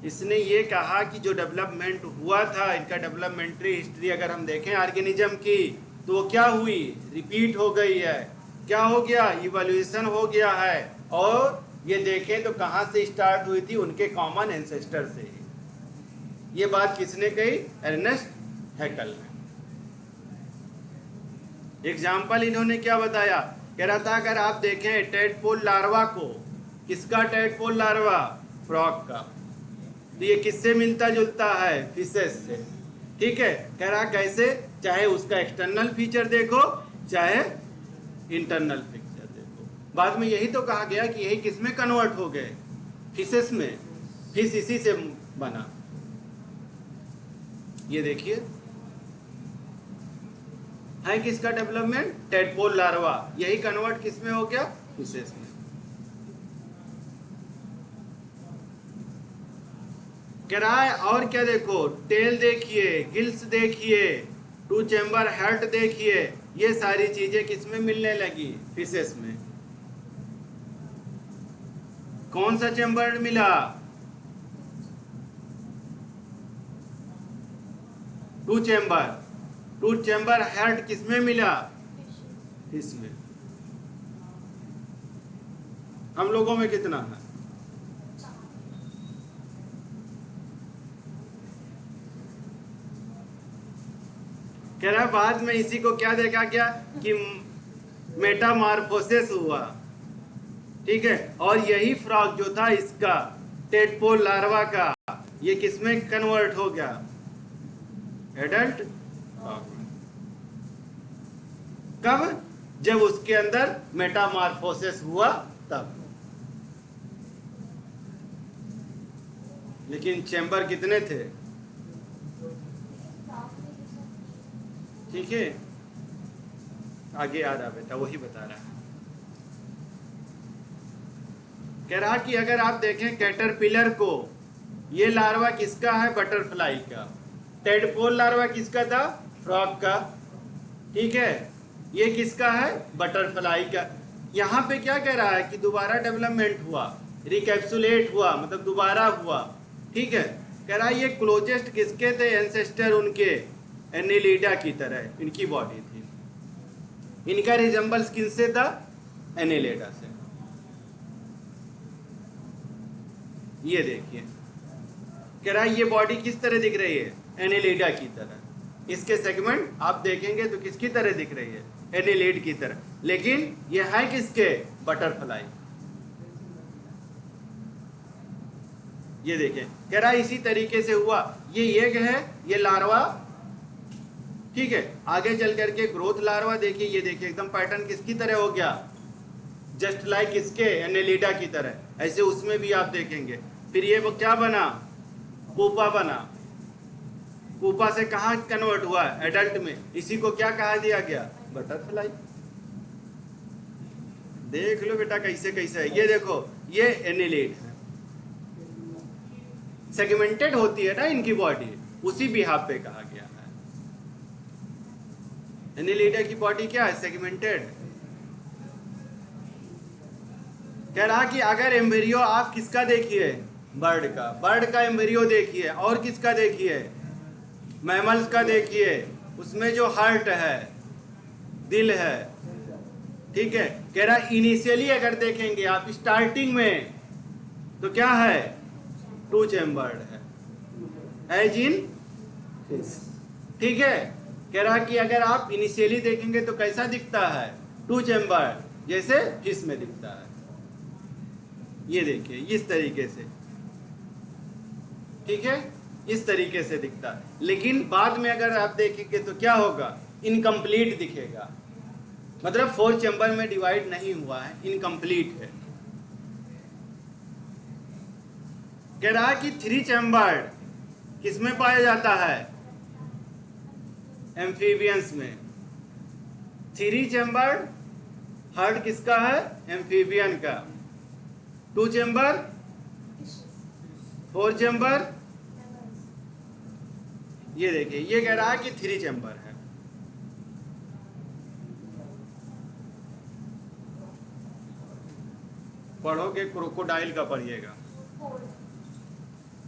इसने ये कहा कि जो डेवलपमेंट हुआ था, इनका डेवलपमेंटरी हिस्ट्री अगर हम देखें ऑर्गेनिज्म की तो वो क्या हुई, रिपीट हो गई है। क्या हो गया, इवोल्यूशन हो गया है, और ये देखें तो कहाँ से स्टार्ट हुई थी, उनके कॉमन एंसेस्टर से। ये बात किसने कही, अर्नेस्ट हैकल ने। एग्जाम्पल इन्होंने क्या बताया, कह रहा था अगर आप देखें टेडपोल लार्वा को, किसका टेडपोल लार्वा, फ्रॉग का, तो ये किससे मिलता जुलता है, फिशेस से। ठीक है, कह रहा कैसे, चाहे उसका एक्सटर्नल फीचर देखो चाहे इंटरनल फीचर देखो। बाद में यही तो कहा गया कि यही किस में कन्वर्ट हो गए, फिशेस में, फिश इसी से बना। ये देखिए है किसका डेवलपमेंट, टेडपोल लार्वा, यही कन्वर्ट किस में हो गया, फिशेस में। कह रहा है और क्या देखो, टेल देखिए, गिल्स देखिए, टू चैम्बर हार्ट देखिए, ये सारी चीजें किसमें मिलने लगी, फिशेस में। कौन सा चैम्बर मिला, टू चैम्बर हार्ट किसमें मिला, फिश में। हम लोगों में कितना है, कह रहा बाद में इसी को क्या देखा गया कि मेटामार्फोसिस हुआ, ठीक है, और यही फ्रॉग जो था इसका टेडपोल लार्वा का, ये किसमें कन्वर्ट हो गया, एडल्ट फ्रॉग में। कब, जब उसके अंदर मेटामार्फोसिस हुआ तब। लेकिन चैम्बर कितने थे, ठीक है, आगे आ रहा बेटा, वही बता रहा है। कह रहा कि अगर आप देखें कैटरपिलर को, ये लार्वा किसका है, बटरफ्लाई का। टेडपोल लार्वा किसका था, फ्रॉग का, ठीक है, ये किसका है, बटरफ्लाई का। यहाँ पे क्या कह रहा है कि दोबारा डेवलपमेंट हुआ, रिकैप्सुलेट हुआ, मतलब दोबारा हुआ, ठीक है। कह रहा है ये क्लोजेस्ट किसके थे, एंसेस्टर उनके एनिलिडा की तरह इनकी बॉडी थी, इनका रिजेंबल्स किससे था, एनिलिडा से। ये देखिए, कह रहा है ये बॉडी किस तरह दिख रही है, एनिलिडा की तरह। इसके सेगमेंट आप देखेंगे तो किसकी तरह दिख रही है, एनिलिड की तरह, लेकिन ये है किसके, बटरफ्लाई। ये देखें, कह रहा है इसी तरीके से हुआ, ये एग है, ये लार्वा, ठीक है, आगे चल करके ग्रोथ लार्वा देखिए, ये देखिए एकदम पैटर्न किसकी तरह हो गया, जस्ट लाइक इसके एनेलिडा की तरह। ऐसे उसमें भी आप देखेंगे। फिर ये वो क्या बना, पुपा बना, पुपा से कहाँ कन्वर्ट हुआ, एडल्ट में, इसी को क्या कहा दिया गया, बटरफ्लाई। देख लो बेटा कैसे कैसे है, ये देखो ये एनिलिड है, सेगमेंटेड होती है ना इनकी बॉडी, उसी बिहाफ पे कहा गया है। एनिलिडा की बॉडी क्या है, सेगमेंटेड। कह रहा कि अगर एम्ब्रियो आप किसका देखिए, बर्ड का एम्ब्रियो देखिए, और किसका देखिए, मैमल्स का देखिए, उसमें जो हार्ट है, दिल है, ठीक है। कह रहा इनिशियली अगर देखेंगे आप स्टार्टिंग में तो क्या है, टू चैम्बर्ड है, एज इन फिश, ठीक है। कह रहा कि अगर आप इनिशियली देखेंगे तो कैसा दिखता है, टू चैम्बर्ड, जैसे फिश में दिखता है। ये देखिए इस तरीके से, ठीक है, इस तरीके से दिखता है। लेकिन बाद में अगर आप देखेंगे तो क्या होगा, इनकम्प्लीट दिखेगा, मतलब 4 चैम्बर में डिवाइड नहीं हुआ है, इनकम्प्लीट है। कह रहा कि 3 चैम्बर्ड किसमें पाया जाता है, एम्फीबियंस में। 3 चैम्बर्ड हार्ट किसका है, एम्फीबियन का। 2 चैम्बर, 4 चैम्बर, ये देखिए ये कह रहा है कि 3 चैम्बर है। पढ़ोगे क्रोकोडाइल का पढ़िएगा,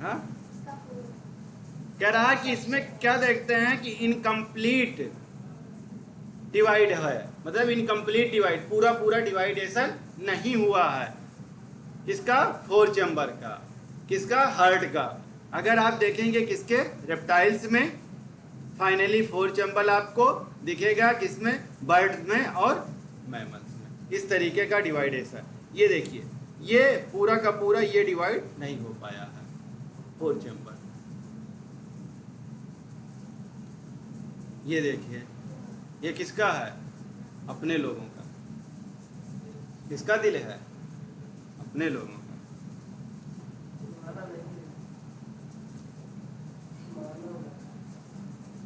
हाँ। कह रहा है कि इसमें क्या देखते हैं कि इनकम्प्लीट डिवाइड है, मतलब इनकम्प्लीट डिवाइड, पूरा पूरा डिवाइडेशन नहीं हुआ है। किसका, 4 चैम्बर का, किसका, हार्ट का। अगर आप देखेंगे किसके, रेप्टाइल्स में, फाइनली 4 चैम्बर आपको दिखेगा, किसमें, बर्ड्स में और मैमल्स में। इस तरीके का डिवाइडेशन, ये देखिए ये पूरा का पूरा ये डिवाइड नहीं हो पाया है, 4 चैम्बर। ये देखिए, ये किसका है? अपने लोगों का। किसका दिल है? अपने लोगों का।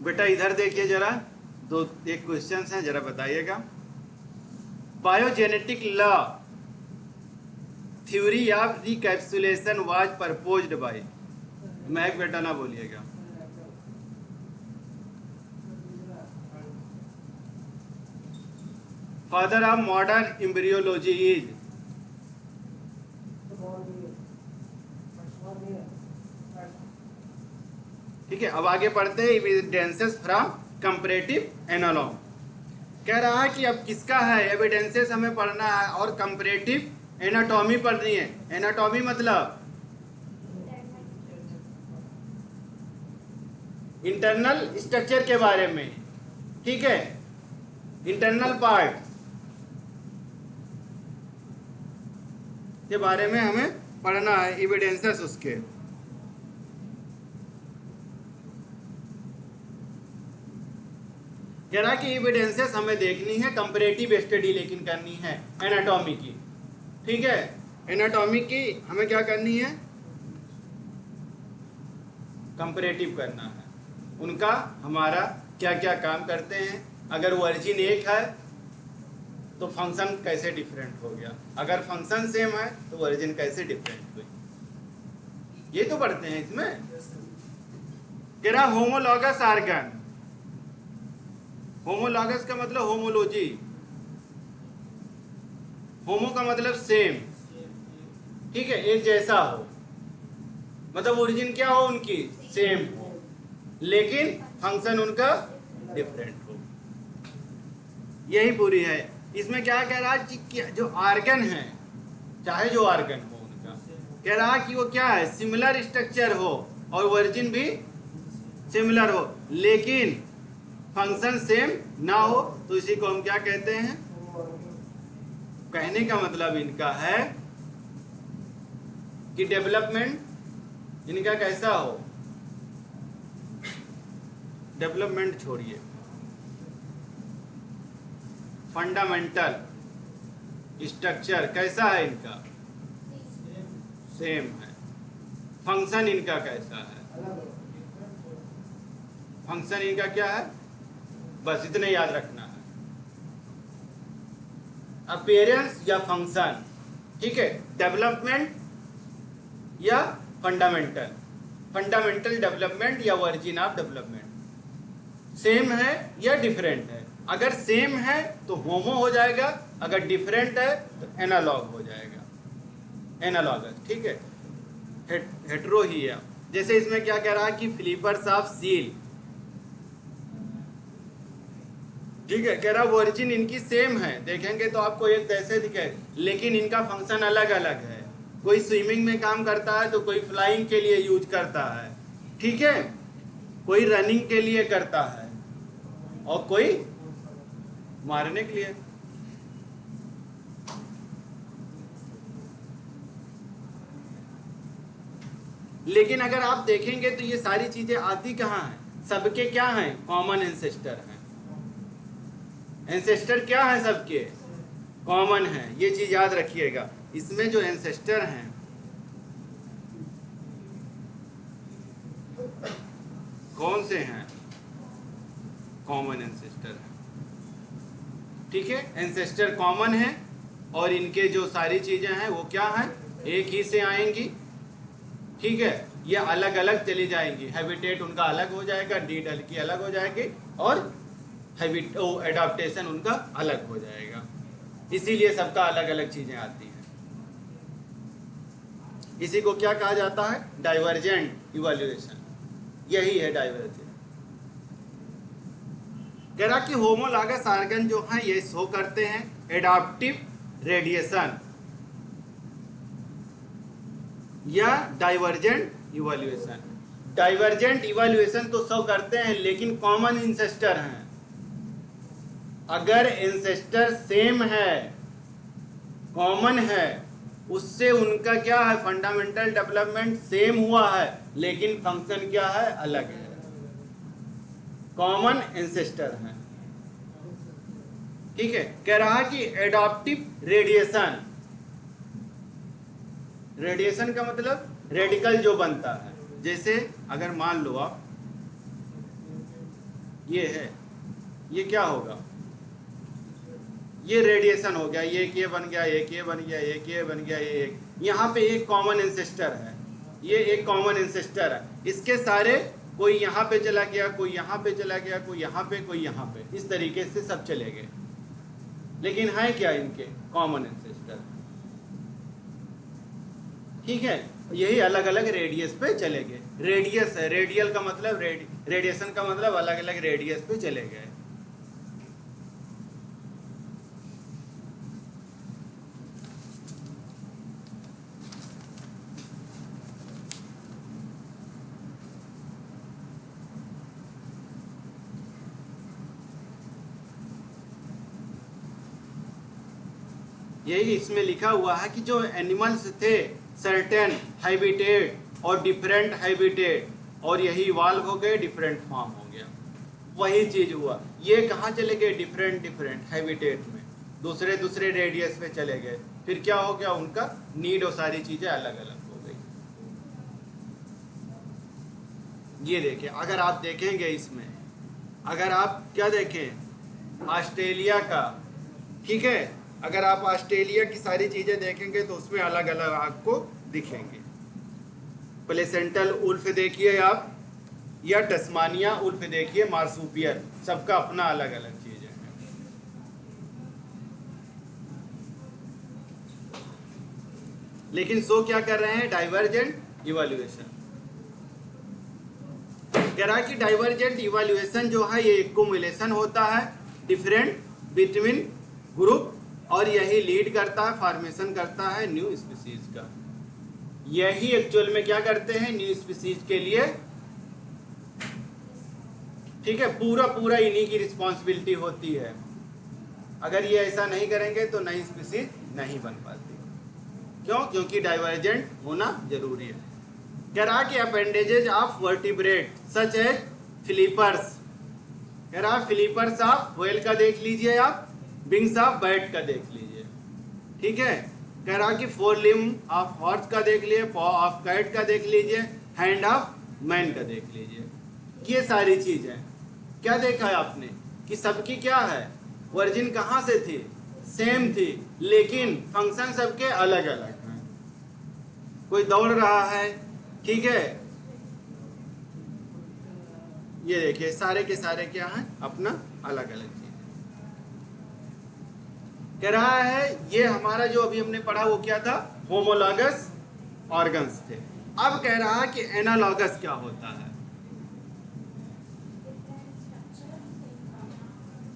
बेटा इधर देखिए जरा, एक क्वेश्चन है, जरा बताइएगा। Biogenetic law theory of recapitulation was proposed by, Mahak बेटा ना बोलिएगा। Father of modern embryology is, ठीक है। अब आगे पढ़ते हैं एविडेंसेस फ्रॉम कंपैरेटिव एनालॉग। कह रहा है कि अब किसका है एविडेंसेस हमें पढ़ना है और कंपैरेटिव एनाटॉमी पढ़नी है। एनाटॉमी मतलब इंटरनल स्ट्रक्चर के बारे में, ठीक है, इंटरनल पार्ट के बारे में हमें पढ़ना है, एविडेंसेस उसके। कह रहा कि एविडेंसेस हमें देखनी है, कंपैरेटिव स्टडी लेकिन करनी है एनाटॉमी की, ठीक है। एनाटॉमी की हमें क्या करनी है? कंपैरेटिव करना है, उनका हमारा क्या क्या काम करते हैं। अगर वर्जिन एक है तो फंक्शन कैसे डिफरेंट हो गया, अगर फंक्शन सेम है तो वर्जिन कैसे डिफरेंट हुई, ये तो पढ़ते हैं इसमें। कह रहा होमोलॉगस आर्गन, होमोलॉगस का मतलब होमोलॉजी, होमो का मतलब सेम, ठीक है, एक जैसा हो, मतलब ओरिजिन क्या हो उनकी, सेम हो, लेकिन फंक्शन उनका डिफरेंट हो। यही पूरी है। इसमें क्या कह रहा है कि जो आर्गन है, चाहे जो आर्गन हो उनका, कह रहा है कि वो क्या है, सिमिलर स्ट्रक्चर हो और वर्जिन भी सिमिलर हो, लेकिन फंक्शन सेम ना हो, तो इसी को हम क्या कहते हैं? कहने का मतलब इनका है कि डेवलपमेंट इनका कैसा हो, डेवलपमेंट छोड़िए, फंडामेंटल स्ट्रक्चर कैसा है इनका, सेम है। फंक्शन इनका कैसा है, फंक्शन इनका क्या है, बस इतने याद रखना है। अपीयरेंस या फंक्शन, ठीक है, डेवलपमेंट या फंडामेंटल, फंडामेंटल डेवलपमेंट या वर्जिन ऑफ डेवलपमेंट, सेम है या डिफरेंट है। अगर सेम है तो होमो हो जाएगा, अगर डिफरेंट है तो एनालॉग हो जाएगा, एनालॉगस, ठीक है, हेटेरो ही है। जैसे इसमें क्या कह रहा है कि फिलिपर्स ऑफ सील, ठीक है, कह रहा वर्जिन इनकी सेम है, देखेंगे तो आपको एक जैसे दिखे, लेकिन इनका फंक्शन अलग अलग है। कोई स्विमिंग में काम करता है तो कोई फ्लाइंग के लिए यूज करता है, ठीक है, कोई रनिंग के लिए करता है और कोई मारने के लिए। लेकिन अगर आप देखेंगे तो ये सारी चीजें आती कहाँ हैं? सबके क्या हैं? कॉमन एंसेस्टर हैं। एंसेस्टर क्या है? सबके कॉमन है, ये चीज याद रखिएगा। इसमें जो एंसेस्टर हैं कौन से हैं? कॉमन एंसेस्टर है, ठीक है, एंसेस्टर कॉमन है और इनके जो सारी चीजें हैं वो क्या हैं? एक ही से आएंगी, ठीक है, ये अलग अलग चली जाएंगी, हैबिटेट उनका अलग हो जाएगा, डीडल की अलग हो जाएगी और एडाप्टेशन उनका अलग हो जाएगा, इसीलिए सबका अलग अलग चीजें आती हैं। इसी को क्या कहा जाता है? डाइवर्जेंट इवैल्यूएशन, यही है डाइवर्जेंट। कह रहा कि होमोलॉगस आर्गन जो है ये शो करते हैं एडाप्टिव रेडिएशन या डाइवर्जेंट इवैल्यूएशन। डाइवर्जेंट इवैल्यूएशन तो शो करते हैं लेकिन कॉमन इंसेस्टर हैं। अगर इंसेस्टर सेम है, कॉमन है, उससे उनका क्या है? फंडामेंटल डेवलपमेंट सेम हुआ है, लेकिन फंक्शन क्या है? अलग है। कॉमन एंसेस्टर हैं। ठीक है, कह रहा कि एडॉप्टिव रेडिएशन, रेडिएशन का मतलब रेडिकल जो बनता है, जैसे अगर मान लो आप ये है, ये क्या होगा, ये रेडिएशन हो गया, ये बन गया, ये बन गया, ये बन गया, ये एक, यहाँ पे एक कॉमन एंसेस्टर है, ये एक कॉमन एंसेस्टर है, इसके सारे कोई यहाँ पे चला गया, कोई यहाँ पे चला गया, कोई यहाँ पे, कोई यहाँ पे, इस तरीके से सब चले गए, लेकिन है क्या इनके कॉमन एंसेस्टर। ठीक है, यही अलग अलग रेडियस पे चले गए। रेडियस है, रेडियल का मतलब रेडिएशन का मतलब अलग अलग रेडियस पे चले गए। यही इसमें लिखा हुआ है कि जो एनिमल्स थे सर्टेन हैबिटेट और डिफरेंट हैबिटेट, और यही इवॉल्व हो गए, डिफरेंट फॉर्म हो गया, वही चीज हुआ। ये कहाँ चले गए, डिफरेंट डिफरेंट हैबिटेट में, दूसरे दूसरे रेडियस पे चले गए, फिर क्या हो गया, उनका नीड और सारी चीजें अलग अलग हो गई। ये देखिए, अगर आप देखेंगे इसमें, अगर आप क्या देखें ऑस्ट्रेलिया का, ठीक है, अगर आप ऑस्ट्रेलिया की सारी चीजें देखेंगे तो उसमें अलग अलग आपको दिखेंगे। प्लेसेंटल उल्फ देखिए आप, या टस्मानिया उल्फ देखिए, मार्सुपियल, सबका अपना अलग अलग चीजें हैं। लेकिन सो क्या कर रहे हैं, डाइवर्जेंट इवैल्यूएशन। कह रहा है कि डाइवर्जेंट इवैल्यूएशन जो है ये एक्युमुलेशन होता है डिफरेंट बिटवीन ग्रुप, और यही लीड करता है, फॉर्मेशन करता है न्यू स्पीसीज का। यही एक्चुअल में क्या करते हैं, न्यू स्पीसीज के लिए, ठीक है, पूरा पूरा इन्हीं की रिस्पॉन्सिबिलिटी होती है। अगर ये ऐसा नहीं करेंगे तो नई स्पीसीज नहीं बन पाती। क्यों, क्योंकि डाइवर्जेंट होना जरूरी है। कह रहा कि appendages of vertebrate such as flippers, कह रहा फिलिपर्स ऑफ व्हेल का देख लीजिए आप, विंग्स ऑफ बैट का देख लीजिए। ठीक है, कह रहा कि फोर लिम्ब ऑफ हॉर्स का देख लीजिए, पॉ ऑफ कैट का देख लीजिए, हैंड ऑफ मैन का देख लीजिए। ये सारी चीजें क्या देखा है आपने कि सबकी क्या है, ओरिजिन कहाँ से थी, सेम थी, लेकिन फंक्शन सबके अलग अलग हैं। कोई दौड़ रहा है, ठीक है, ये देखिए सारे के सारे क्या हैं, अपना अलग अलग चीज। कह रहा है ये हमारा जो अभी हमने पढ़ा वो क्या था, होमोलॉगस ऑर्गन्स थे। अब कह रहा है कि एनालॉगस क्या होता है।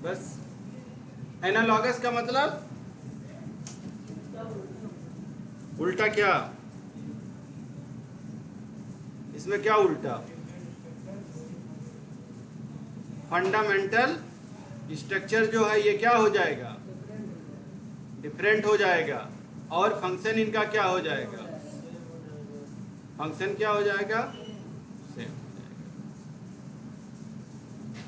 बस एनालॉगस का मतलब उल्टा, क्या इसमें क्या उल्टा, फंडामेंटल स्ट्रक्चर जो है ये क्या हो जाएगा, डिफरेंट हो जाएगा, और फंक्शन इनका क्या हो जाएगा, फंक्शन क्या हो जाएगा, सेम हो जाएगा।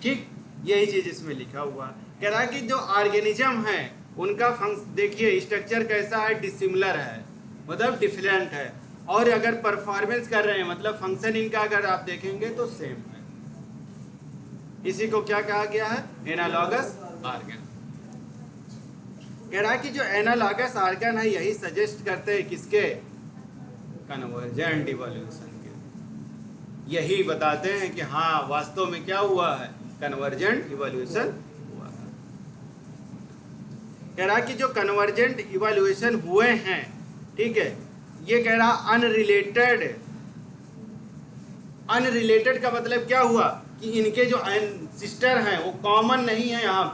ठीक, यही चीज इसमें लिखा हुआ। कह रहा है कि जो ऑर्गेनिज्म है उनका देखिए स्ट्रक्चर कैसा है, डिसिमिलर है, मतलब डिफरेंट है, और अगर परफॉर्मेंस कर रहे हैं मतलब फंक्शन इनका अगर आप देखेंगे तो सेम है। इसी को क्या कहा गया है, एनालॉगस ऑर्गन। कह रहा है कि जो एनालॉगस ऑर्गन है यही सजेस्ट करते हैं किसके, कन्वर्जेंट इवोल्यूशन के। यही बताते हैं कि हाँ वास्तव में क्या हुआ है, कन्वर्जेंट इवोल्यूशन हुआ है। कह रहा कि जो कन्वर्जेंट इवोल्यूशन हुए हैं, ठीक है, ये कह रहा अनरिलेटेड। अनरिलेटेड का मतलब क्या हुआ कि इनके जो एंसिस्टर हैं वो कॉमन नहीं है। यहाँ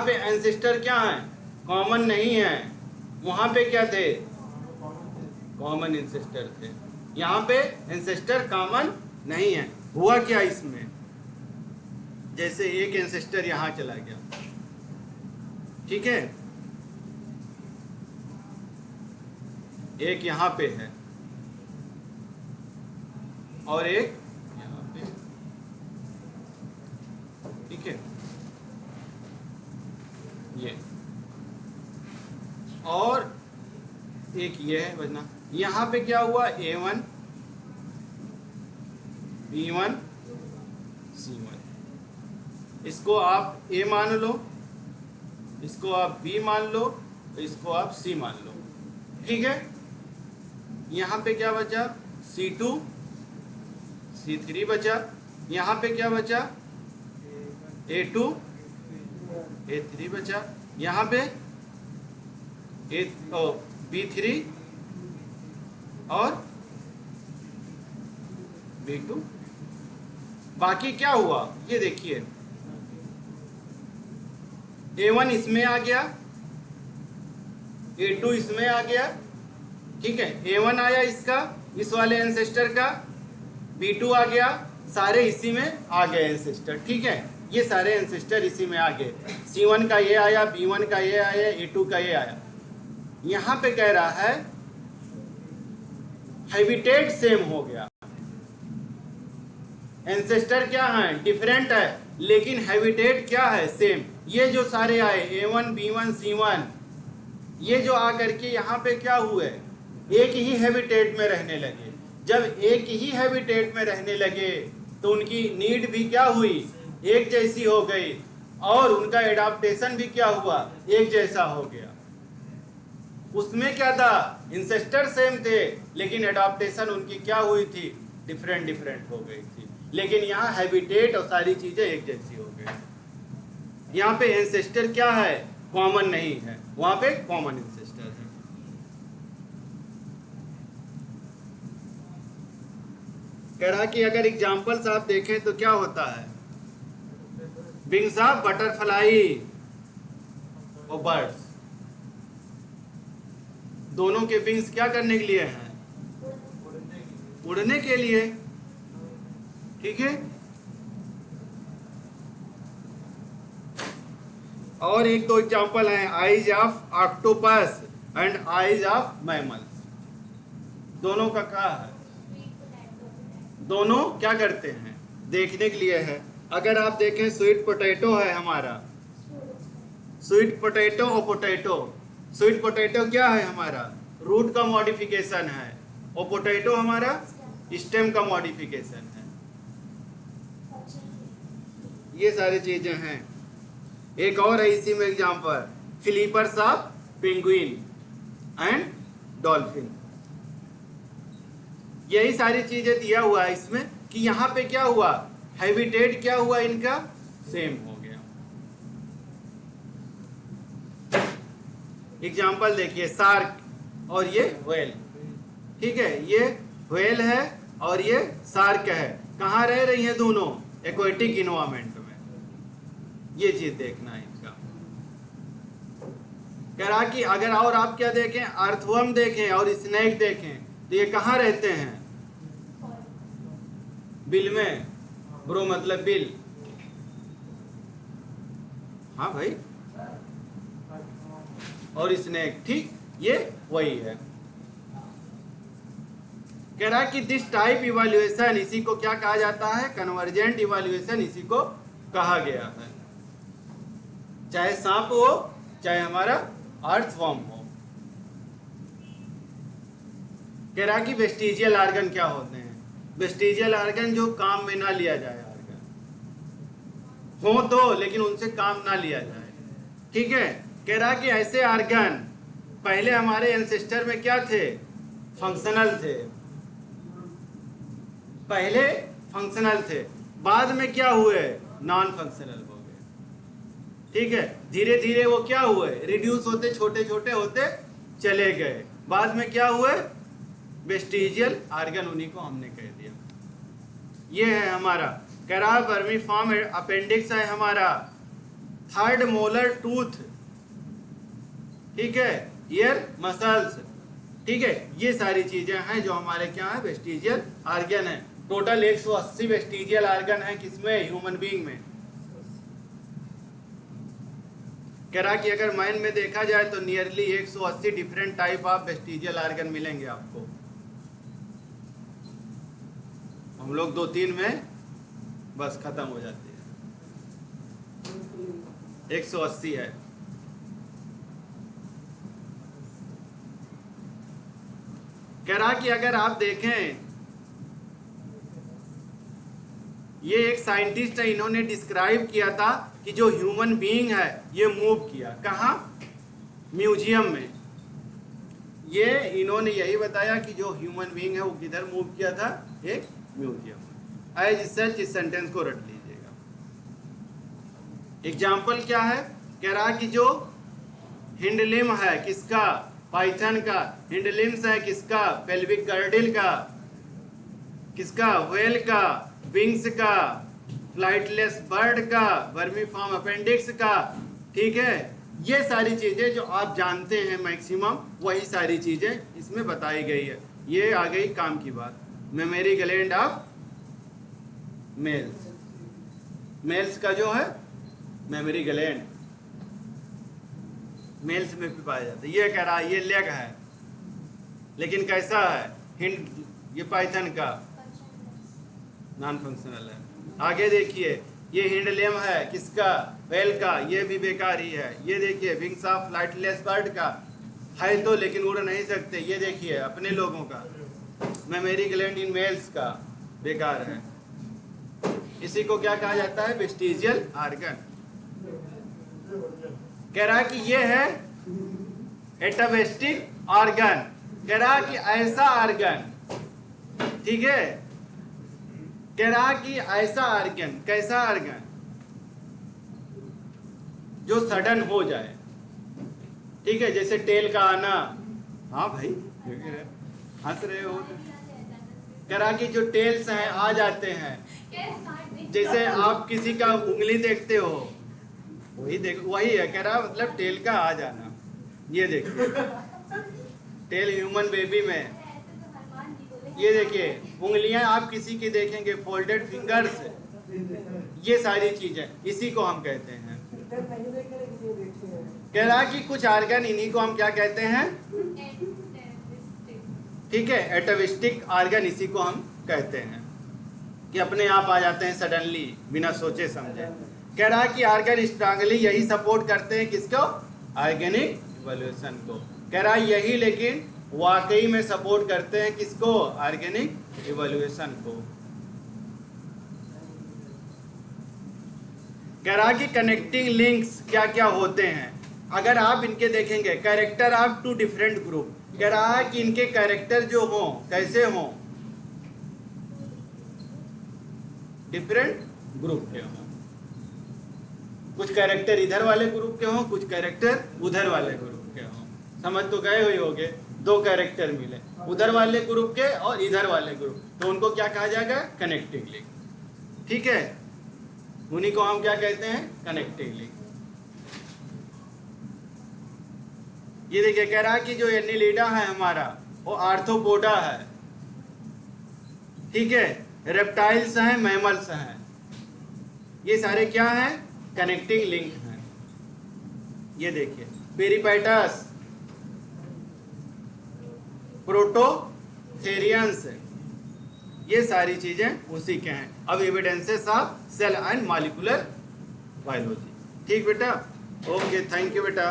पे एंसिस्टर क्या है, कॉमन नहीं है। वहां पे क्या थे, कॉमन एंसिस्टर थे। यहाँ पे एंसिस्टर कॉमन नहीं है। हुआ क्या इसमें, जैसे एक एंसिस्टर यहाँ चला गया, ठीक है, एक यहाँ पे है और एक यहाँ पे, और एक ये है बजना। यहाँ पे क्या हुआ, A1 B1 C1, इसको आप A मान लो, इसको आप B मान लो, इसको आप C मान लो, ठीक है। यहाँ पे क्या बचा, C2 C3 बचा। यहाँ पे क्या बचा, A2 A3 बचा। यहाँ पे B3 और B2। बाकी क्या हुआ ये देखिए, A1 इसमें आ गया, A2 इसमें आ गया, ठीक है। A1 आया इसका, इस वाले एंसेस्टर का, B2 आ गया, सारे इसी में आ गए एंसेस्टर, ठीक है। ये सारे एंसेस्टर इसी में आ गए। C1 का ये आया, B1 का ये आया, A2 का ये आया। यहां पे कह रहा है हैबिटेट सेम हो गया, एंसेस्टर क्या है, डिफरेंट है, लेकिन हैबिटेट क्या है, सेम। ये जो सारे आए A1 B1 C1, ये जो आकर के यहाँ पे क्या हुए, एक ही हैबिटेट में रहने लगे। जब एक ही हैबिटेट में रहने लगे तो उनकी नीड भी क्या हुई, एक जैसी हो गई, और उनका एडाप्टेशन भी क्या हुआ, एक जैसा हो गया। उसमें क्या था, इंसेस्टर सेम थे, लेकिन एडाप्टेशन उनकी क्या हुई थी, डिफरेंट डिफरेंट हो गई थी। लेकिन यहाँ हैबिटेट और सारी चीजें एक जैसी हो गई। यहाँ पे एंसेस्टर क्या है, कॉमन नहीं है, वहां पे कॉमन एंसेस्टर है। कह रहा कि अगर एग्जाम्पल्स आप देखें तो क्या होता है, विंग्स ऑफ बटरफ्लाई और बर्ड्स, दोनों के विंग्स क्या करने के लिए हैं, उड़ने के लिए, ठीक है। और एक दो एग्जांपल हैं, eyes of octopus and eyes of mammals. दोनों का क्या है, दोनों क्या करते हैं, देखने के लिए है। अगर आप देखें स्वीट पोटैटो है हमारा, स्वीट पोटैटो और पोटैटो, स्वीट पोटैटो क्या है हमारा, रूट का मॉडिफिकेशन है, और पोटैटो हमारा स्टेम का मॉडिफिकेशन है। ये सारी चीजें हैं। एक और है इसी में example, flippers of penguin and dolphin. यही सारी चीजें दिया हुआ है इसमें कि यहाँ पे क्या हुआ, हैबिटेट क्या हुआ, इनका सेम हो गया। एग्जांपल देखिए, शार्क और ये व्हेल, ठीक है। ये व्हेल है और ये शार्क है, कहाँ रह रही है दोनों, एक्वेटिक इन्वायरमेंट में। ये चीज देखना है इनका। कह रहा कि अगर और आप क्या देखें, अर्थवर्म देखें और स्नेक देखें, तो ये कहाँ रहते हैं, बिल में, ब्रो मतलब बिल, हाँ भाई, और स्नेक, ठीक, ये वही है। कह रहा कि दिस टाइप इवैल्यूएशन, इसी को क्या कहा जाता है, कन्वर्जेंट इवैल्यूएशन, इसी को कहा गया है। चाहे सांप हो, चाहे हमारा अर्थवर्म हो। कह रहा कि वेस्टिजियल आर्गन क्या होते हैं, वेस्टिजियल आर्गन जो काम में ना लिया जाए, आर्गन हो तो, लेकिन उनसे काम ना लिया जाए, ठीक है। कह रहा कि ऐसे आर्गन पहले हमारे एंसेस्टर में क्या थे, फंक्शनल थे, पहले फंक्शनल थे, बाद में क्या हुए, नॉन फंक्शनल हो गए, ठीक है। धीरे धीरे वो क्या हुए, रिड्यूस होते, छोटे छोटे होते चले गए, बाद में क्या हुए, वेस्टिजियल आर्गन, उन्हीं को हमने कह दिया। ये है हमारा, कह रहा वर्मीफॉर्म अपेंडिक्स है हमारा, थर्ड मोलर टूथ, ठीक है, ईयर मसल्स, ठीक है। ये सारी चीजें हैं जो हमारे क्या है, वेस्टिजियल आर्गन है। टोटल 180 वेस्टिजियल आर्गन है, किसमें, ह्यूमन बीइंग में। कह रहा कि अगर मैन में देखा जाए तो nearly 180 different type of vestigial organ मिलेंगे आपको। हम लोग 2-3 में बस खत्म हो जाती है, 180 है। कह रहा कि अगर आप देखें, ये एक साइंटिस्ट है, इन्होंने डिस्क्राइब किया था कि जो ह्यूमन बीइंग है ये मूव किया कहाँ, म्यूजियम में। ये इन्होंने यही बताया कि जो ह्यूमन बीइंग है वो किधर मूव किया था, एक म्यूजियम में। एज सच इस सेंटेंस को रट लीजिएगा। एग्जाम्पल क्या है, कह रहा कि जो हिंडलिम है किसका, पाइथन का। हिंडलिम्स है किसका, पेल्विक गर्डिल का, किसका, व्हेल का, विंग्स का, फ्लाइटलेस बर्ड का, वर्मीफॉर्म अपेंडिक्स का। ठीक है, ये सारी चीजें जो आप जानते हैं मैक्सिमम, वही सारी चीजें इसमें बताई गई है। ये आ गई काम की बात। Mammary gland of males, males का जो है मेमोरी ग्लैंड मेल्स में भी पाया जाता है। ये कह रहा है ये लेग है, लेकिन कैसा है, हिंड, ये पाइथन का नॉन फंक्शनल है। आगे देखिए, ये हिंडलेम है किसका, व्हेल का, ये भी बेकार ही है। ये देखिए विंग्स ऑफ फ्लाइटलेस बर्ड का है तो, लेकिन उड़ नहीं सकते। ये देखिए अपने लोगों का मेमोरी ग्लैंड इन मेल्स का बेकार है। इसी को क्या कहा जाता है, वेस्टिजियल ऑर्गन। कह रहा कि ये है एटावेस्टिक ऑर्गन। कह रहा कि ऐसा ऑर्गन, ठीक है, कह रहा कि ऐसा ऑर्गन, कैसा ऑर्गन जो सडन हो जाए। ठीक है, जैसे टेल का आना। हाँ भाई हंस रहे हो। कह रहा कि जो टेल्स हैं आ जाते हैं, जैसे आप किसी का उंगली देखते हो, वही है। कह रहा मतलब टेल का आ जाना। ये देखिए टेल ह्यूमन बेबी में, ये देखिए उंगलियां आप किसी की देखेंगे, फोल्डेड फिंगर्स, ये सारी चीजें इसी को हम कहते हैं। कह रहा कि कुछ ऑर्गन, इन्हीं को हम क्या कहते हैं, ठीक है, एटाविस्टिक ऑर्गन, इसी को हम कहते हैं कि अपने आप आ जाते हैं सडनली, बिना सोचे समझे। कह रहा कि ऑर्गन स्ट्रांगली यही सपोर्ट करते हैं किसको, ऑर्गेनिक इवोल्यूशन को। कह रहा यही लेकिन वाकई में सपोर्ट करते हैं किसको, ऑर्गेनिक इवोल्यूशन को। कह रहा कि कनेक्टिंग लिंक्स क्या क्या होते हैं, अगर आप इनके देखेंगे, character of two different group. कह रहा है कि इनके कैरेक्टर जो हो कैसे हो, डिफरेंट ग्रुप के हो। कुछ कैरेक्टर इधर वाले ग्रुप के हो, कुछ कैरेक्टर उधर वाले ग्रुप के हो। समझ तो गए हुए होगे, दो कैरेक्टर मिले, उधर वाले ग्रुप के और इधर वाले ग्रुप, तो उनको क्या कहा जाएगा, कनेक्टिंग लिंक। ठीक है, उन्हीं को हम क्या कहते हैं, कनेक्टिंग लिंक। ये देखिए कह रहा है कि जो एनिलिडा है हमारा, वो आर्थ्रोपोडा है। ठीक है, रेप्टाइल्स हैं, मैमल्स हैं, ये सारे क्या हैं, कनेक्टिंग लिंक हैं। ये देखिए पेरिपेटस, प्रोटोथेरियंस, ये सारी चीजें उसी के हैं। अब evidences of cell and molecular biology. ठीक बेटा, ओके, थैंक यू बेटा।